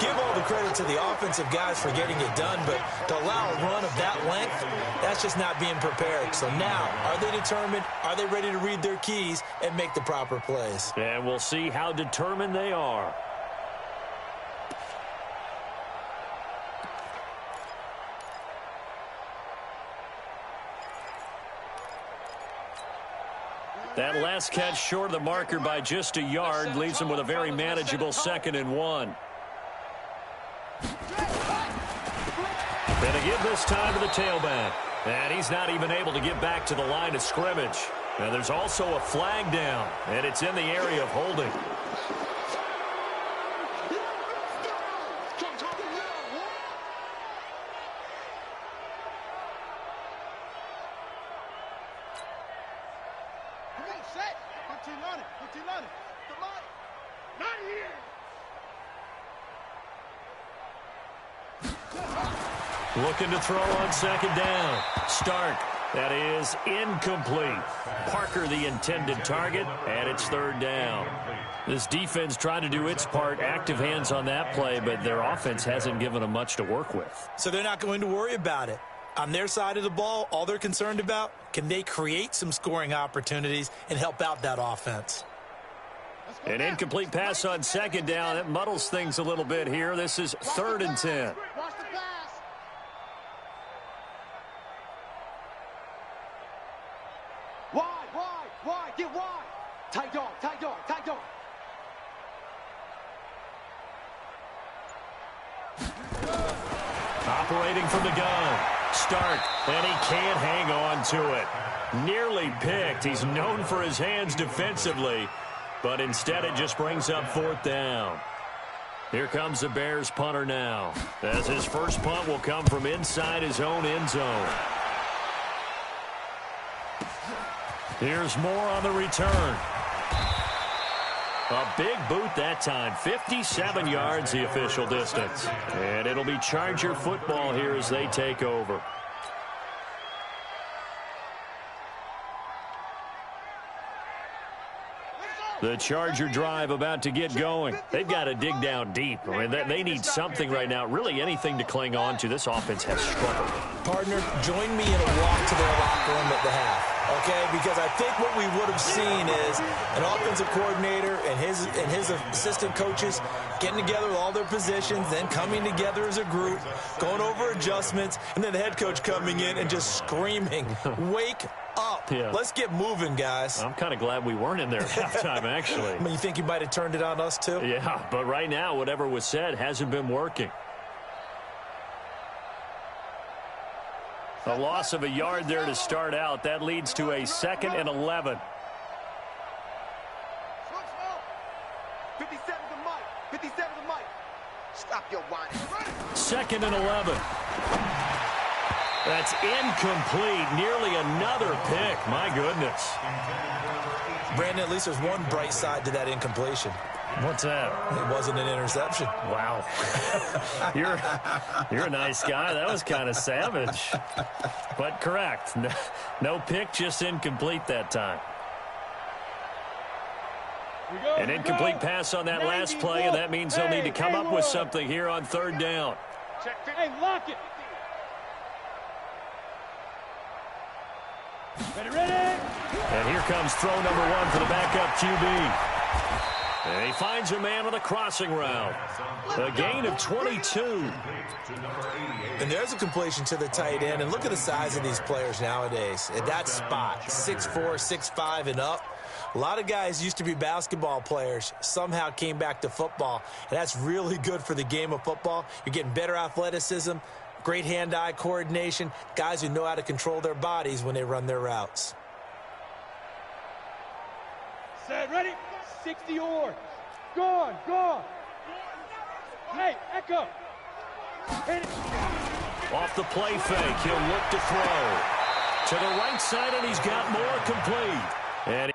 Give all the credit to the offensive guys for getting it done, but to allow a run of that length, that's just not being prepared. So now, are they determined? Are they ready to read their keys and make the proper plays? And we'll see how determined they are. That last catch short of the marker by just a yard leaves him with a very manageable 2nd and 1. Gonna give this time to the tailback. And he's not even able to get back to the line of scrimmage. Now there's also a flag down, and it's in the area of holding. Looking to throw on 2nd down. Stark. That is incomplete. Parker the intended target, and it's 3rd down. This defense tried to do its part, active hands on that play, but their offense hasn't given them much to work with. So they're not going to worry about it. On their side of the ball, all they're concerned about, can they create some scoring opportunities and help out that offense? An incomplete pass on 2nd down. That muddles things a little bit here. This is 3rd and 10. Wide, get wide. Tight dog, tight dog, tight dog. Operating from the gun. Stark, and he can't hang on to it. Nearly picked. He's known for his hands defensively, but instead it just brings up 4th down. Here comes the Bears punter now, as his first punt will come from inside his own end zone. Here's more on the return. A big boot that time. 57 yards the official distance. And it'll be Charger football here as they take over. The Charger drive about to get going. They've got to dig down deep. I mean, they need something right now, really anything to cling on to. This offense has struggled. Partner, join me in a walk to their locker room at the half. Okay, because I think what we would have seen is an offensive coordinator and his assistant coaches getting together with all their positions, then coming together as a group, going over adjustments, and then the head coach coming in and just screaming, "Wake up. Yeah. Let's get moving, guys." I'm kind of glad we weren't in there at halftime, actually. I mean, you think you might have turned it on us, too? Yeah, but right now, whatever was said hasn't been working. A loss of a yard there to start out. That leads to a 2nd and 11. 57 to Mike. 57 to Mike. Stop your whining. 2nd and 11. That's incomplete. Nearly another pick. My goodness. Brandon, at least there's one bright side to that incompletion. What's that? It wasn't an interception. Wow. You're a nice guy. That was kind of savage. But correct. No pick, just incomplete that time. An incomplete pass on that last play, and that means they'll need to come up with something here on 3rd down. Hey, lock it. Ready? And here comes throw number 1 for the backup QB. And he finds a man on the crossing route. A gain of 22. And there's a completion to the tight end. And look at the size of these players nowadays. At that spot, 6'4", 6'5", and up. A lot of guys used to be basketball players, somehow came back to football. And that's really good for the game of football. You're getting better athleticism, great hand-eye coordination, guys who know how to control their bodies when they run their routes. Set, ready? 60 yards. Gone. Hey, Echo. Hit it. Off the play fake, he'll look to throw. To the right side, and he's got more complete. And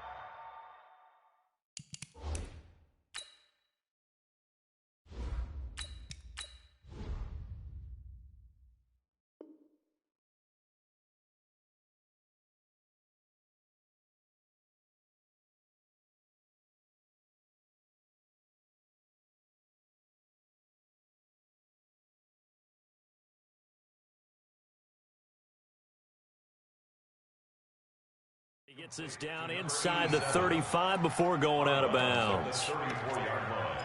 he gets us down inside the 35 before going out of bounds. 34-yard line.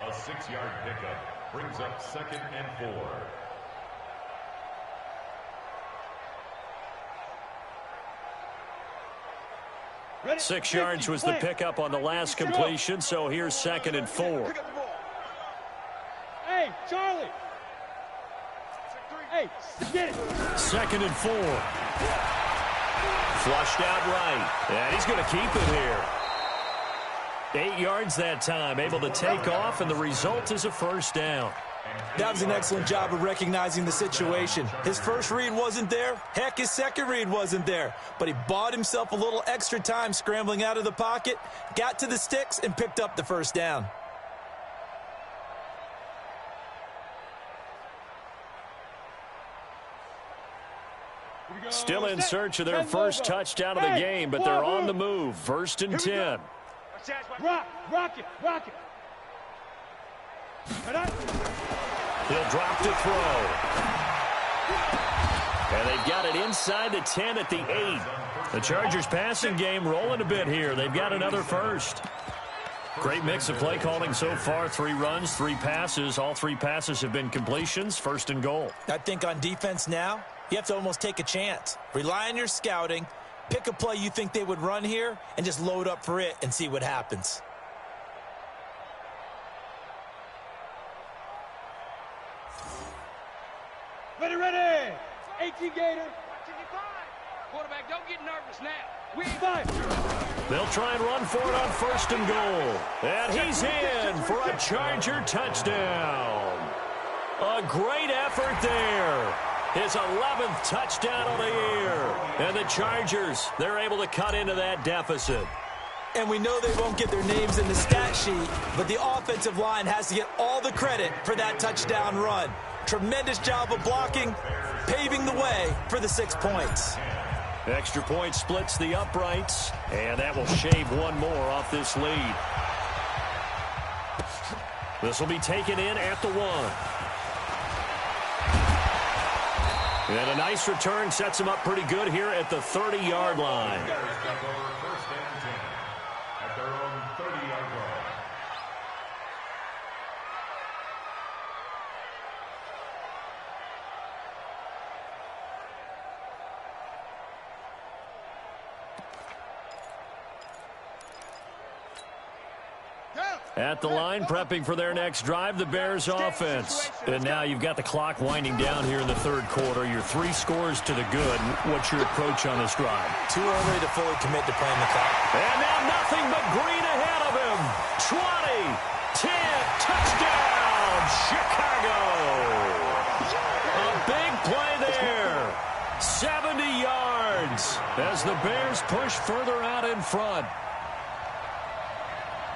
A 6-yard pickup brings up 2nd and 4. 6 yards was the pickup on the last completion, so here's 2nd and 4. Hey, Charlie. Hey, get it. 2nd and 4. Flushed out right. And he's going to keep it here. 8 yards that time, able to take off, and the result is a first down. That was an excellent job of recognizing the situation. His first read wasn't there. Heck, his second read wasn't there. But he bought himself a little extra time scrambling out of the pocket, got to the sticks, and picked up the first down. Still in search of their first touchdown of the game, but they're on the move. 1st and 10. Rock it. He'll drop to throw. And they've got it inside the 10 at the 8. The Chargers passing game rolling a bit here. They've got another first. Great mix of play calling so far. 3 runs, 3 passes. All 3 passes have been completions. 1st and goal. I think on defense now, you have to almost take a chance. Rely on your scouting. Pick a play you think they would run here and just load up for it and see what happens. Ready. 18 Gator. Quarterback, don't get nervous now. We five. They'll try and run for it on 1st and goal. And he's in for a Charger touchdown. A great effort there. His 11th touchdown of the year. And the Chargers, they're able to cut into that deficit. And we know they won't get their names in the stat sheet, but the offensive line has to get all the credit for that touchdown run. Tremendous job of blocking, paving the way for the 6 points. Extra point splits the uprights, and that will shave one more off this lead. This will be taken in at the 1. And a nice return sets him up pretty good here at the 30-yard line. At the line, prepping for their next drive, the Bears offense. And now you've got the clock winding down here in the 3rd quarter. You're 3 scores to the good. What's your approach on this drive? Too early to fully commit to playing the clock. And now nothing but green ahead of him. 20, 10, touchdown, Chicago. A big play there. 70 yards as the Bears push further out in front.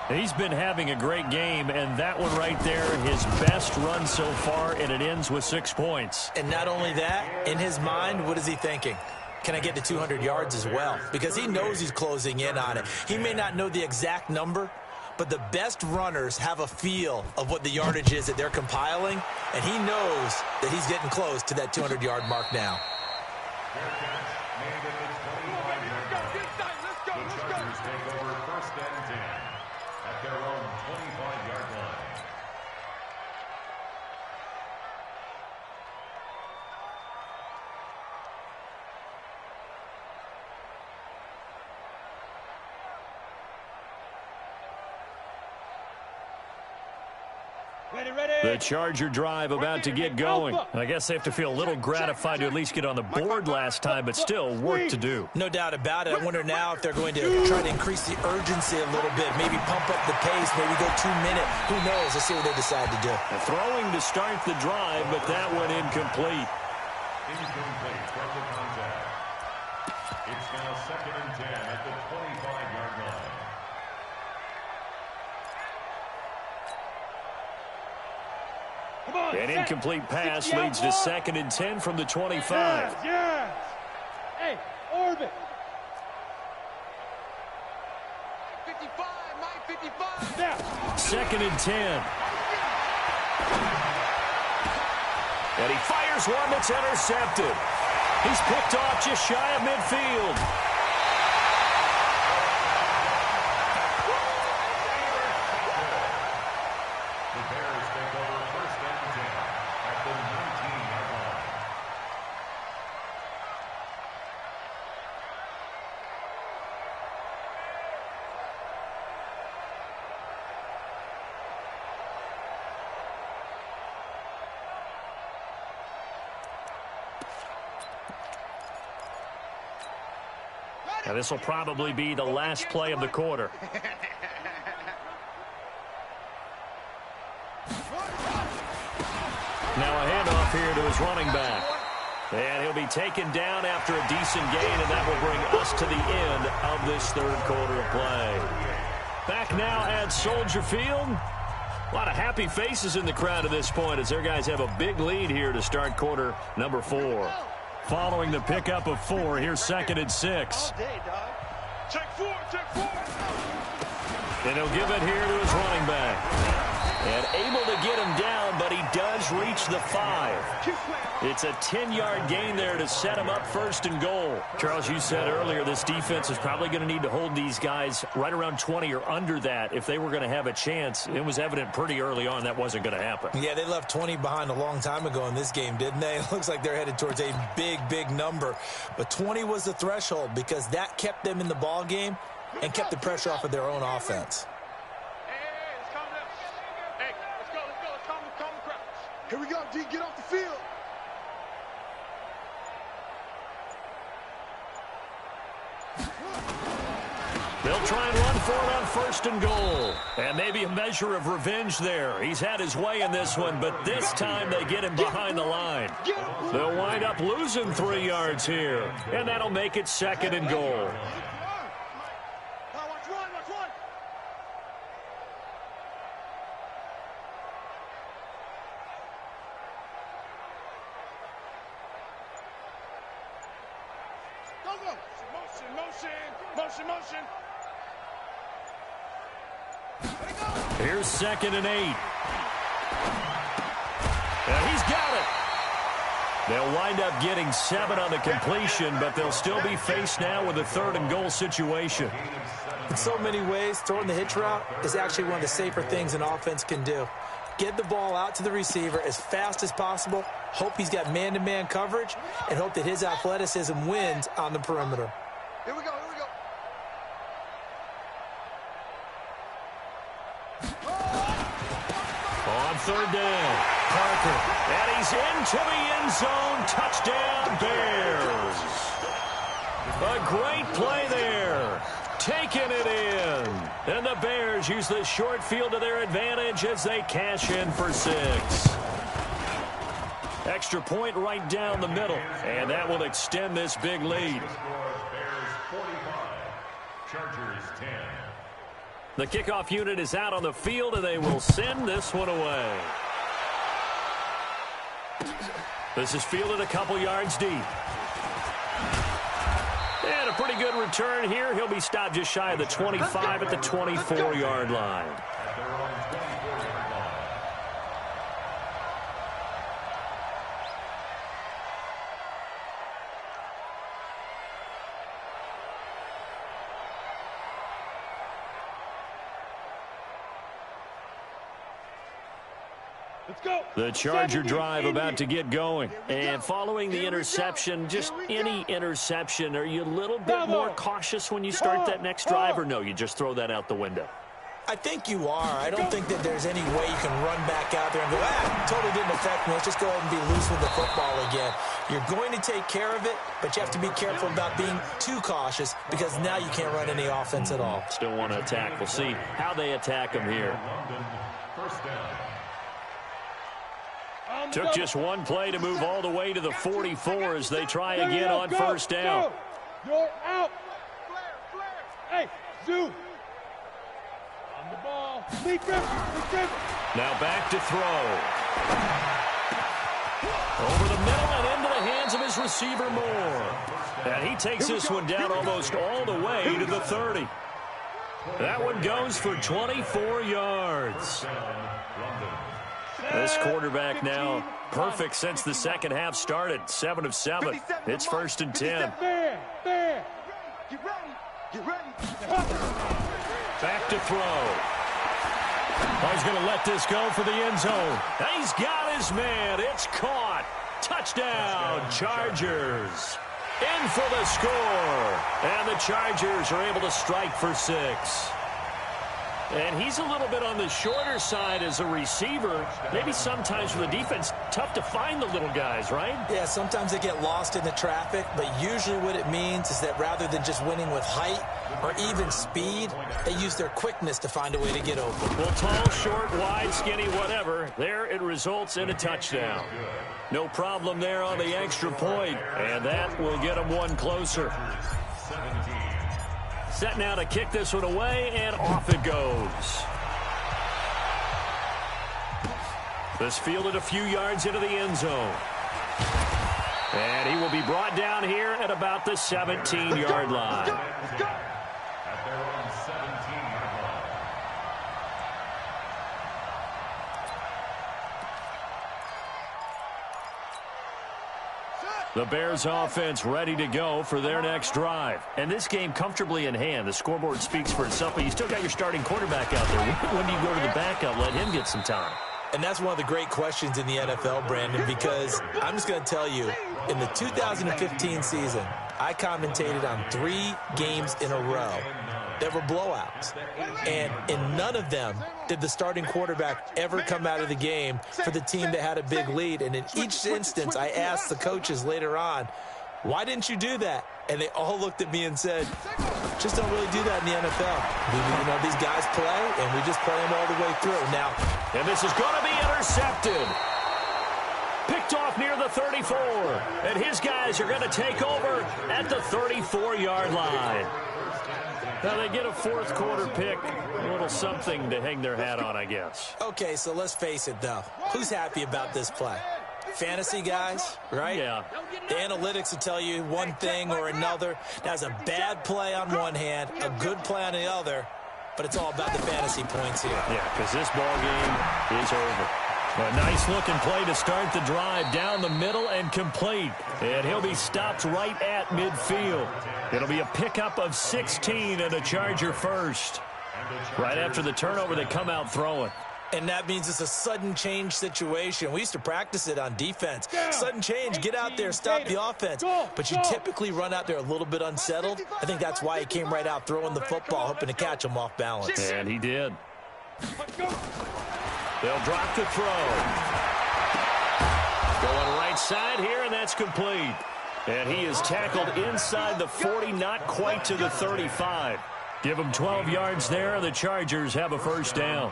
He's been having a great game, and that one right there, his best run so far, and it ends with 6 points. And not only that, in his mind, what is he thinking? Can I get to 200 yards as well? Because he knows he's closing in on it. He may not know the exact number, but the best runners have a feel of what the yardage is that they're compiling, and he knows that he's getting close to that 200-yard mark now. Their own 25-yard line. The Charger drive about to get going. I guess they have to feel a little gratified to at least get on the board last time, but still work to do. No doubt about it. I wonder now if they're going to try to increase the urgency a little bit, maybe pump up the pace, maybe go 2 minute. Who knows? Let's see what they decide to do. Throwing to start the drive, but that went incomplete. Incomplete from the contact. It's now 2nd and 10 at the 25-yard line. An incomplete pass leads to 2nd and 10 from the 25. Yes. Hey, orbit. 55, Mike, 55. Now. 2nd and 10. And he fires one that's intercepted. He's picked off just shy of midfield. Now, this will probably be the last play of the quarter. Now a handoff here to his running back. And he'll be taken down after a decent gain, and that will bring us to the end of this third quarter of play. Back now at Soldier Field. A lot of happy faces in the crowd at this point as their guys have a big lead here to start quarter number 4. Following the pickup of 4, here's 2nd and 6. Check 4, check 4. And he'll give it here to his running back. And able to get him down, but he does reach the 5. It's a 10-yard gain there to set him up 1st and goal. Charles, you said earlier this defense is probably going to need to hold these guys right around 20 or under that if they were going to have a chance. It was evident pretty early on that wasn't going to happen. Yeah, they left 20 behind a long time ago in this game, didn't they? It looks like they're headed towards a big number. But 20 was the threshold because that kept them in the ball game and kept the pressure off of their own offense. Here we go, D. Get off the field. They'll try and run for it on 1st and goal. And maybe a measure of revenge there. He's had his way in this one, but this time they get him behind the line. They'll wind up losing 3 yards here. And that'll make it 2nd and goal. Motion. Here's 2nd and 8. And he's got it. They'll wind up getting 7 on the completion, but they'll still be faced now with a 3rd and goal situation. In so many ways, throwing the hitch route is actually one of the safer things an offense can do. Get the ball out to the receiver as fast as possible, hope he's got man-to-man coverage, and hope that his athleticism wins on the perimeter. Here we go. On 3rd down, Parker. And he's into the end zone. Touchdown, Bears. A great play there. Taking it in. And the Bears use the short field to their advantage as they cash in for 6. Extra point right down the middle. And that will extend this big lead. Bears 45, Chargers 10. The kickoff unit is out on the field, and they will send this one away. This is fielded a couple yards deep. And a pretty good return here. He'll be stopped just shy of the 25 at the 24-yard line. The Charger drive about to get going. And following the interception, just any interception, are you a little bit more cautious when you start that next drive, or no, you just throw that out the window? I think you are. I don't think that there's any way you can run back out there and go, totally didn't affect me. Let's just go ahead and be loose with the football again. You're going to take care of it, but you have to be careful about being too cautious because now you can't run any offense at all. Still want to attack. We'll see how they attack him here. First down. Took just one play to move all the way to the 44 as they try again on 1st down. You're out. Hey, Zoo. On the ball. Lee Griffin. Now back to throw. Over the middle and into the hands of his receiver Moore. And he takes this one down almost all the way to the 30. That one goes for 24 yards. This quarterback now perfect since the second half started. 7 of 7. It's 1st and 10. Get ready. Back to throw. He's going to let this go for the end zone. He's got his man. It's caught. Touchdown, Chargers. In for the score. And the Chargers are able to strike for 6. And he's a little bit on the shorter side as a receiver. Maybe sometimes for the defense, tough to find the little guys, right? Yeah, sometimes they get lost in the traffic, but usually what it means is that rather than just winning with height or even speed, they use their quickness to find a way to get open. Well, tall, short, wide, skinny, whatever. There it results in a touchdown. No problem there on the extra point, and that will get them one closer. Set now to kick this one away, and off it goes. This fielded a few yards into the end zone. And he will be brought down here at about the 17-yard line. At their own 17-yard line. The Bears offense ready to go for their next drive. And this game comfortably in hand. The scoreboard speaks for itself, but you still got your starting quarterback out there. When do you go to the backup? Let him get some time. And that's one of the great questions in the NFL, Brandon, because I'm just going to tell you, in the 2015 season, I commentated on 3 games in a row that were blowouts. And in none of them did the starting quarterback ever come out of the game for the team that had a big lead. And in each instance, I asked the coaches later on, why didn't you do that? And they all looked at me and said, just don't really do that in the NFL. You know, these guys play, and we just play them all the way through. Now, and this is going to be intercepted. Picked off near the 34. And his guys are going to take over at the 34-yard line. Now they get a fourth quarter pick, a little something to hang their hat on, I guess. Okay, so let's face it, though. Who's happy about this play? Fantasy guys, right? Yeah. The analytics will tell you one thing or another. That's a bad play on one hand, a good play on the other, but it's all about the fantasy points here. Yeah, because this ball game is over. A nice-looking play to start the drive down the middle and complete. And he'll be stopped right at midfield. It'll be a pickup of 16 and a Charger first. Right after the turnover, they come out throwing. And that means it's a sudden change situation. We used to practice it on defense. Sudden change, get out there, stop the offense. But you typically run out there a little bit unsettled. I think that's why he came right out throwing the football, hoping to catch him off balance. And he did. They'll drop the throw. Going right side here, and that's complete. And he is tackled inside the 40, not quite to the 35. Give him 12 yards there, and the Chargers have a first down.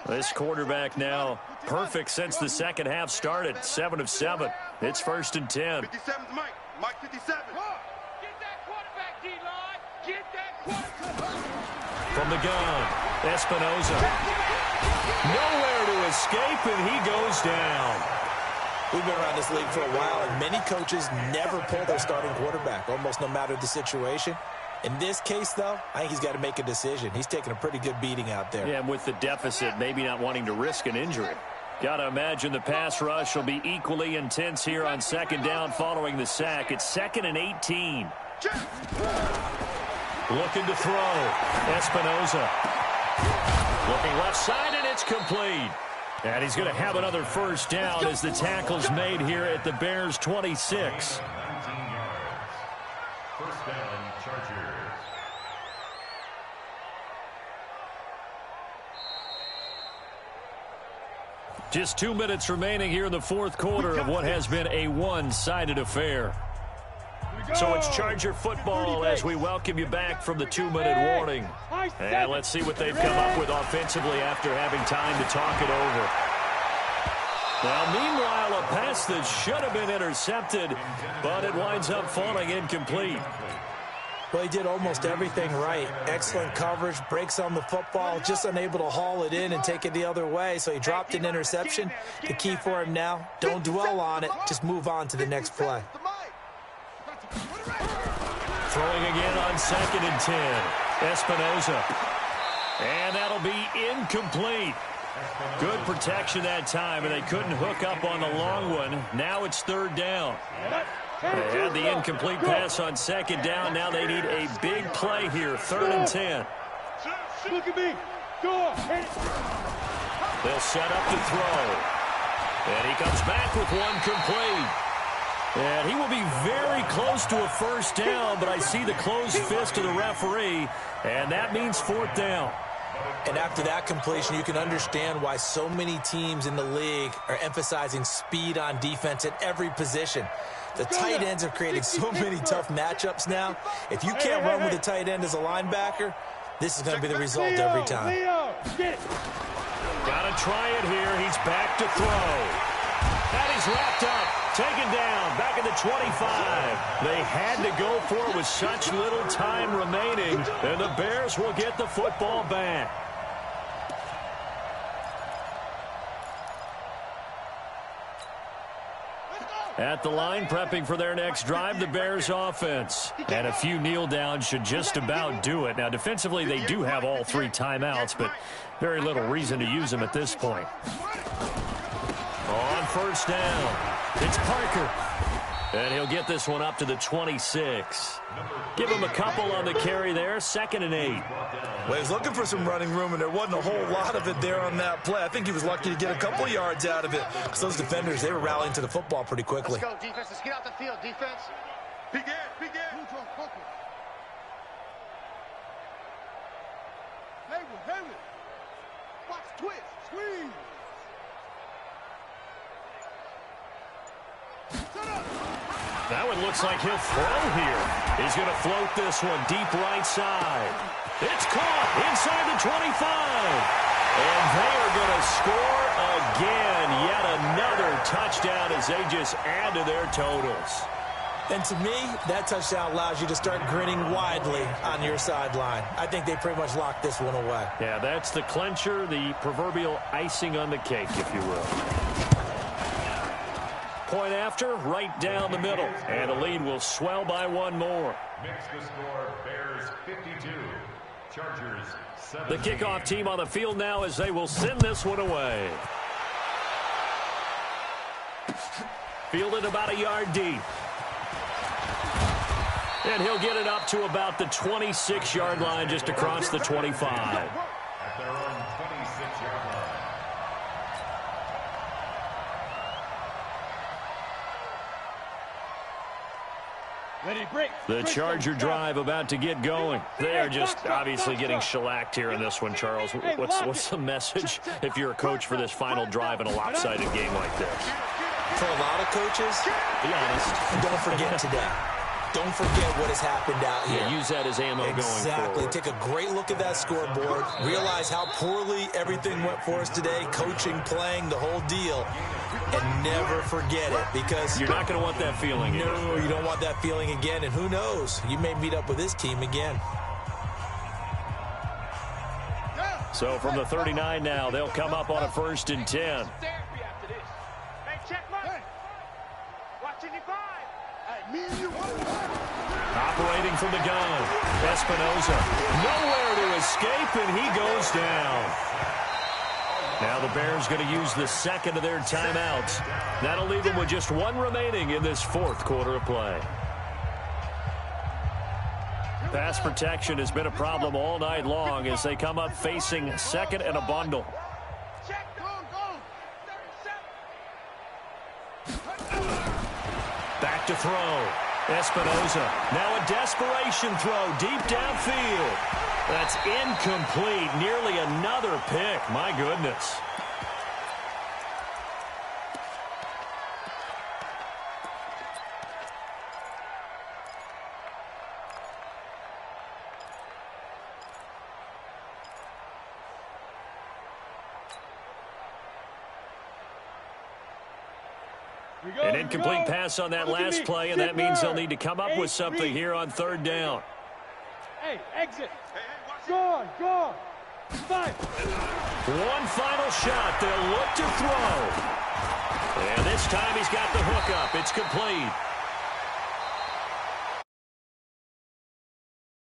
This quarterback now perfect since the second half started. 7 of 7. It's 1st and 10. 57's Mike. Mike 57. Get that quarterback, D-line. Get that quarterback. From the gun, Espinoza. Nowhere to escape, and he goes down. We've been around this league for a while, and many coaches never pull their starting quarterback, almost no matter the situation. In this case, though, I think he's got to make a decision. He's taking a pretty good beating out there. Yeah, and with the deficit, maybe not wanting to risk an injury. Got to imagine the pass rush will be equally intense here on second down following the sack. It's 2nd and 18. Looking to throw. Espinoza. Looking left side, and it's complete. And he's going to have another first down as the tackle's made here at the Bears' 26. 19 yards. First down, Chargers. Just 2 minutes remaining here in the fourth quarter of what has been a one-sided affair. So it's Charger football as we welcome you back from the 2-minute warning. And let's see what they've come up with offensively after having time to talk it over. Now, meanwhile, a pass that should have been intercepted, but it winds up falling incomplete. Well, he did almost everything right. Excellent coverage, breaks on the football, just unable to haul it in and take it the other way. So he dropped an interception. The key for him now, don't dwell on it. Just move on to the next play. Throwing again on 2nd and 10. Espinoza. And that'll be incomplete. Good protection that time, and they couldn't hook up on the long one. Now it's 3rd down. They had the incomplete pass on 2nd down. Now they need a big play here, 3rd and 10. Look at me. Go on. They'll set up to throw. And he comes back with one complete. And he will be very close to a first down, but I see the closed fist of the referee, and that means fourth down. And after that completion, you can understand why so many teams in the league are emphasizing speed on defense at every position. The tight ends have created so many tough matchups now. If you can't run with a tight end as a linebacker, this is going to be the result every time. Got to try it here. He's back to throw. And he's wrapped up, taken down, back at the 25. They had to go for it with such little time remaining, and the Bears will get the football back. At the line, prepping for their next drive, the Bears offense. And a few kneel downs should just about do it. Now, defensively, they do have all three timeouts, but very little reason to use them at this point. On first down, it's Parker. And he'll get this one up to the 26. Give him a couple on the carry there, 2nd and 8. Well, he was looking for some running room, and there wasn't a whole lot of it there on that play. I think he was lucky to get a couple yards out of it, because those defenders, they were rallying to the football pretty quickly. Let's go, defense. Let's get out the field, defense. Begin. Hayward. Watch, twist, squeeze. That one looks like he'll throw here. He's going to float this one deep right side. It's caught inside the 25. And they are going to score again. Yet another touchdown as they just add to their totals. And to me, that touchdown allows you to start grinning widely on your sideline. I think they pretty much locked this one away. Yeah, that's the clincher, the proverbial icing on the cake, if you will. Point after, right down the middle. And the lead will swell by one more. Makes the score Bears 52, Chargers 17. The kickoff team on the field now as they will send this one away. Fielded about a yard deep. And he'll get it up to about the 26-yard line just across the 25. At their own 26-yard line. The Charger drive about to get going. They are just obviously getting shellacked here in this one, Charles. What's the message if you're a coach for this final drive in a lopsided game like this? For a lot of coaches, Be honest. don't forget today. Don't forget what has happened out here. Yeah, use that as ammo going forward. Take a great look at that scoreboard. Realize how poorly everything went for us today. Coaching, playing, the whole deal. And never forget it, because You're not going to want that feeling. No, you don't want that feeling again. And who knows? You may meet up with this team again. So from the 39 now, they'll come up on a 1st and 10. Operating from the gun, Espinoza. Nowhere to escape, and he goes down. Now the Bears going to use the second of their timeouts. That'll leave them with just one remaining in this 4th quarter of play. Pass protection has been a problem all night long as they come up facing 2nd and a bundle. Back to throw. Espinoza. Now a desperation throw deep downfield. That's incomplete. Nearly another pick. My goodness. An incomplete pass on that last play, and that means they'll need to come up with something here on 3rd down. Hey, exit. Go on. Five. One final shot. They'll look to throw. And this time he's got the hook up. It's complete.